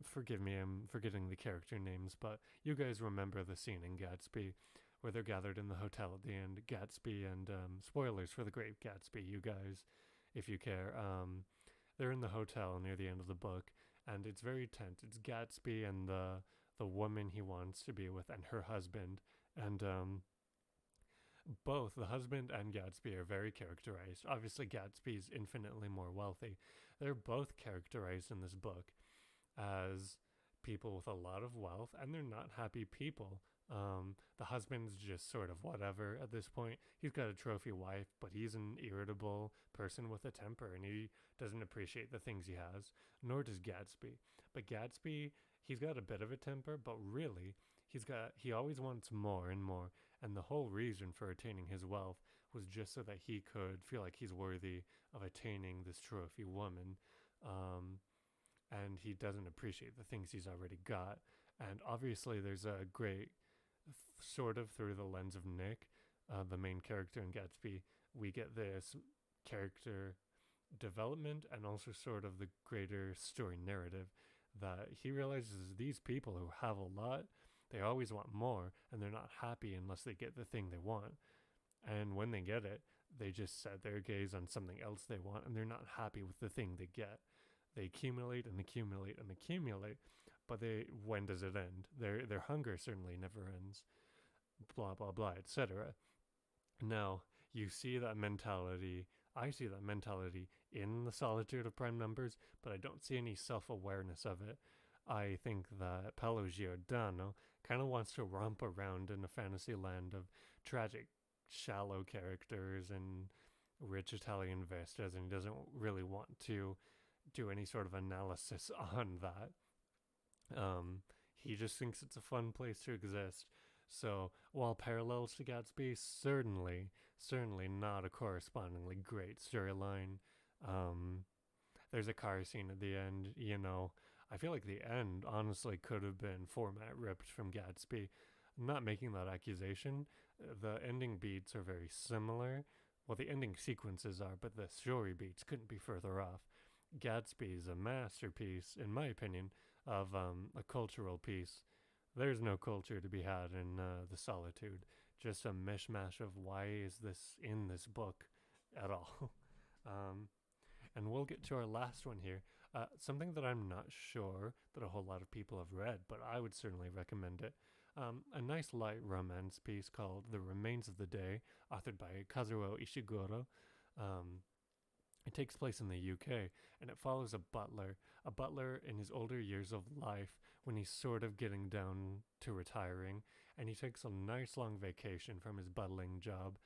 Forgive me, I'm forgetting the character names, but you guys remember the scene in Gatsby where they're gathered in the hotel at the end. Gatsby and spoilers for The Great Gatsby, you guys, if you care. They're in the hotel near the end of the book, and it's very tense. It's Gatsby and the woman he wants to be with and her husband, and both the husband and Gatsby are very characterized. Obviously, Gatsby is infinitely more wealthy. They're both characterized in this book as people with a lot of wealth, and they're not happy people. The husband's just sort of whatever at this point. He's got a trophy wife, but he's an irritable person with a temper, and he doesn't appreciate the things he has, nor does Gatsby. But Gatsby, he's got a bit of a temper, but really, he always wants more and more, and the whole reason for attaining his wealth was just so that he could feel like he's worthy of attaining this trophy woman. And he doesn't appreciate the things he's already got. And obviously, there's a great sort of through the lens of Nick, the main character in Gatsby, we get this character development and also sort of the greater story narrative that he realizes these people who have a lot, they always want more, and they're not happy unless they get the thing they want. And when they get it, they just set their gaze on something else they want, and they're not happy with the thing they get. They accumulate and accumulate and accumulate, but when does it end? Their hunger certainly never ends. Blah blah blah, etc. Now you see that mentality. I see that mentality in the solitude of prime numbers, but I don't see any self-awareness of it. I think that Paolo Giordano kind of wants to romp around in a fantasy land of tragic, shallow characters and rich Italian vistas, and he doesn't really want to do any sort of analysis on that. He just thinks it's a fun place to exist. So while parallels to Gatsby, certainly not a correspondingly great storyline. There's a car scene at the end, I feel like the end honestly could have been format ripped from Gatsby. I'm not making that accusation. The ending beats are very similar. well, the ending sequences are, but the story beats couldn't be further off. Gatsby is a masterpiece, in my opinion, of a cultural piece. There's no culture to be had in The Solitude. Just a mishmash of why is this in this book at all. um, and we'll get to our last one here. Something that I'm not sure that a whole lot of people have read, but I would certainly recommend it. A nice light romance piece called The Remains of the Day, authored by Kazuo Ishiguro. Um, it takes place in the UK, and it follows a butler in his older years of life when he's sort of getting down to retiring, and he takes a nice long vacation from his buttling job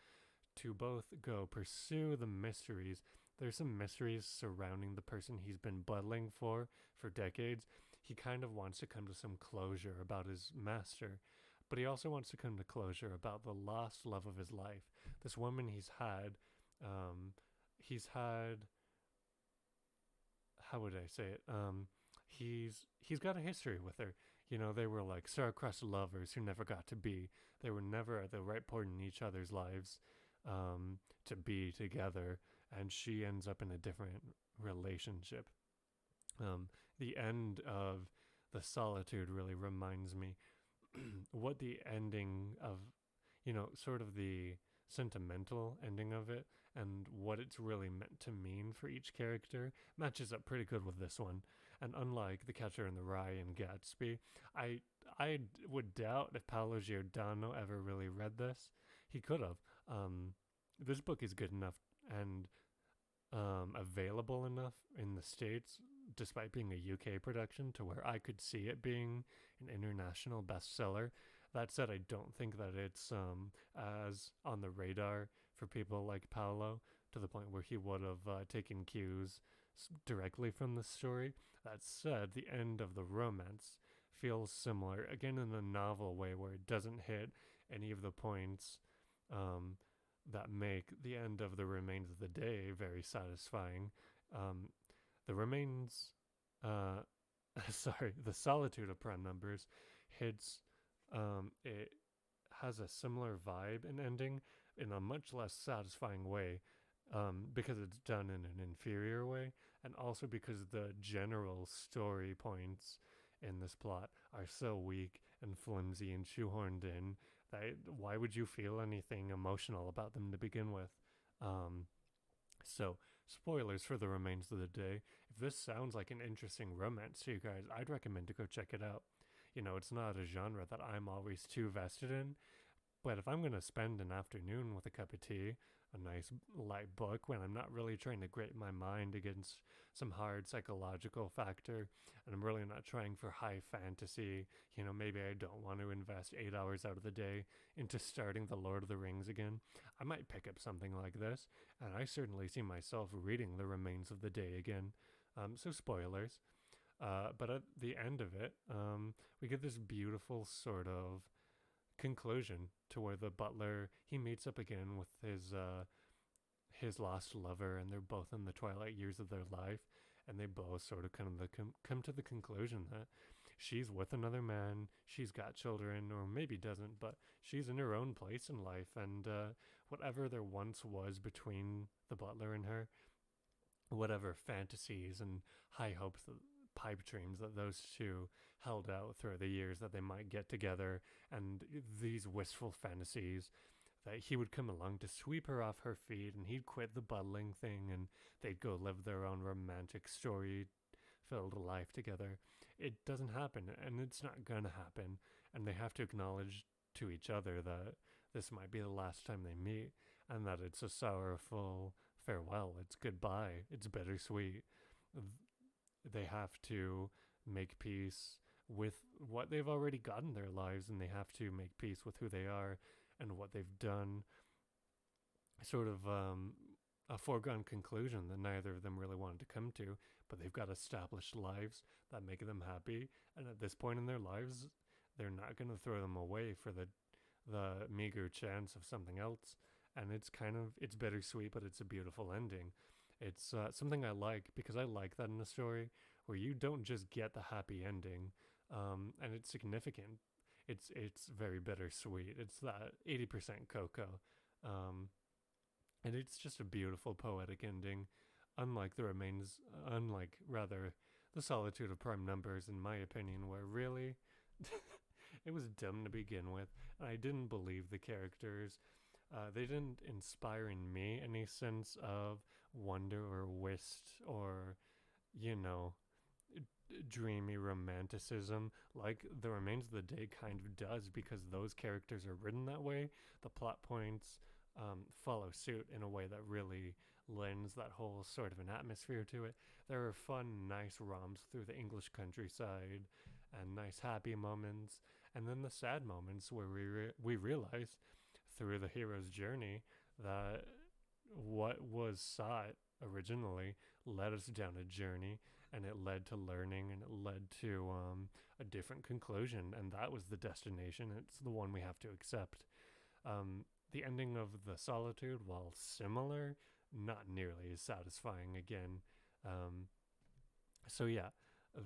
to both go pursue the mysteries. There's some mysteries surrounding the person he's been buttling for decades. He kind of wants to come to some closure about his master, but he also wants to come to closure about the lost love of his life. This woman um, he's had, how would I say it? He's got a history with her. You know, they were like star-crossed lovers who never got to be. They were never at the right point in each other's lives to be together, and she ends up in a different relationship. Um, the end of The Solitude really reminds me what the ending of, sort of the sentimental ending of it and what it's really meant to mean for each character matches up pretty good with this one. And unlike The Catcher in the Rye and Gatsby, I I would doubt if Paolo Giordano ever really read this. He could have. This book is good enough and available enough in the States, despite being a UK production, to where I could see it being an international bestseller. That said, I don't think that it's as on the radar for people like Paolo to the point where he would have taken cues directly from the story. That said, the end of the romance feels similar, again in a novel way where it doesn't hit any of the points um, that make the end of The Remains of the Day very satisfying. Um, the Remains, uh, sorry, The Solitude of Prime Numbers hits, it has a similar vibe and ending in a much less satisfying way because it's done in an inferior way, and also because the general story points in this plot are so weak and flimsy and shoehorned in that why would you feel anything emotional about them to begin with? Um, so, spoilers for The Remains of the Day. If this sounds like an interesting romance to you guys, I'd recommend to go check it out. You know, it's not a genre that I'm always too vested in, but if I'm going to spend an afternoon with a cup of tea, a nice light book, when I'm not really trying to grate my mind against some hard psychological factor, and I'm really not trying for high fantasy, maybe I don't want to invest 8 hours out of the day into starting The Lord of the Rings again, I might pick up something like this, and I certainly see myself reading The Remains of the Day again. So, spoilers. But at the end of it, we get this beautiful sort of conclusion to where the butler he meets up again with his lost lover, and they're both in the twilight years of their life, and they both sort of come to the conclusion that she's with another man, she's got children, or maybe doesn't, but she's in her own place in life, and whatever there once was between the butler and her, whatever fantasies and high hopes, pipe dreams that those two held out throughout the years that they might get together, and these wistful fantasies that he would come along to sweep her off her feet, and he'd quit the buttling thing, and they'd go live their own romantic story filled life together. It doesn't happen, and it's not gonna happen, and they have to acknowledge to each other that this might be the last time they meet, and that it's a sorrowful farewell, it's goodbye, it's bittersweet. They have to make peace with what they've already got in their lives, and they have to make peace with who they are and what they've done. Sort of a foregone conclusion that neither of them really wanted to come to, but they've got established lives that make them happy, and at this point in their lives, they're not going to throw them away for the meager chance of something else. And it's bittersweet, but it's a beautiful ending. It's something I like because I like that in a story where you don't just get the happy ending, and it's significant. It's very bittersweet. It's that 80% cocoa. Um, And it's just a beautiful poetic ending, unlike the remains, unlike rather the solitude of prime numbers, in my opinion, where really it was dumb to begin with. I didn't believe the characters. They didn't inspire in me any sense of wonder or wist or, you know, dreamy romanticism like the remains of the day kind of does, because those characters are written that way. The plot points follow suit in a way that really lends that whole sort of an atmosphere to it. There are fun, nice romps through the English countryside and nice happy moments, and then the sad moments where we realize through the hero's journey that what was sought originally led us down a journey, and it led to learning, and it led to a different conclusion, and that was the destination. It's the one we have to accept. The ending of The Solitude, while similar, not nearly as satisfying again. Um, so yeah,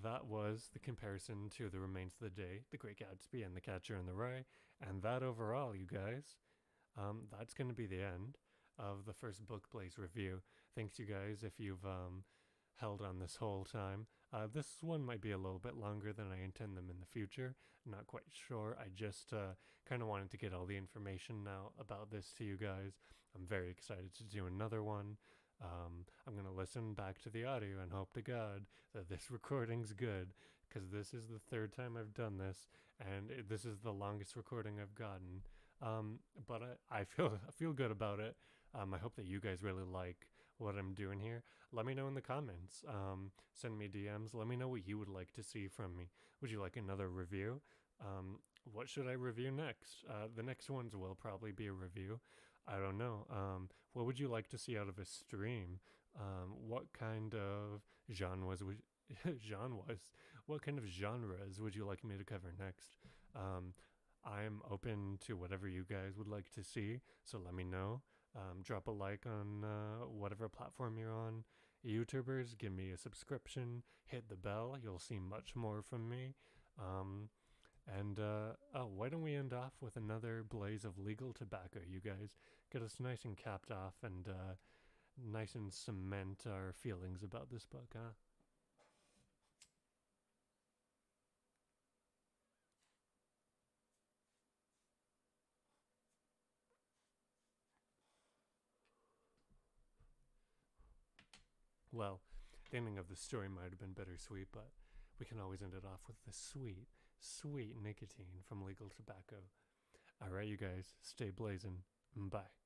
that was the comparison to The Remains of the Day, The Great Gatsby, and The Catcher in the Rye. And that overall, you guys, that's going to be the end of the first Book Blaze review. Thanks, you guys, if you've held on this whole time. This one might be a little bit longer than I intend them in the future. Not quite sure. I just kind of wanted to get all the information now about this to you guys. I'm very excited to do another one. I'm going to listen back to the audio and hope to God that this recording's good, because this is the third time I've done this, and this is the longest recording I've gotten. But I feel good about it. I hope that you guys really like what I'm doing here. Let me know in the comments. Send me DMs. Let me know what you would like to see from me. Would you like another review? What should I review next? The next ones will probably be a review. I don't know. What would you like to see out of a stream? What kind of genres would genres? What kind of genres would you like me to cover next? I'm open to whatever you guys would like to see, so let me know. Drop a like on whatever platform you're on. YouTubers, give me a subscription, hit the bell, you'll see much more from me. Oh, why don't we end off with another blaze of legal tobacco, you guys? Get us nice and capped off, and nice and cement our feelings about this book, huh? Well, the ending of the story might have been bittersweet, but we can always end it off with the sweet, sweet nicotine from legal tobacco. All right, you guys, stay blazing. Bye.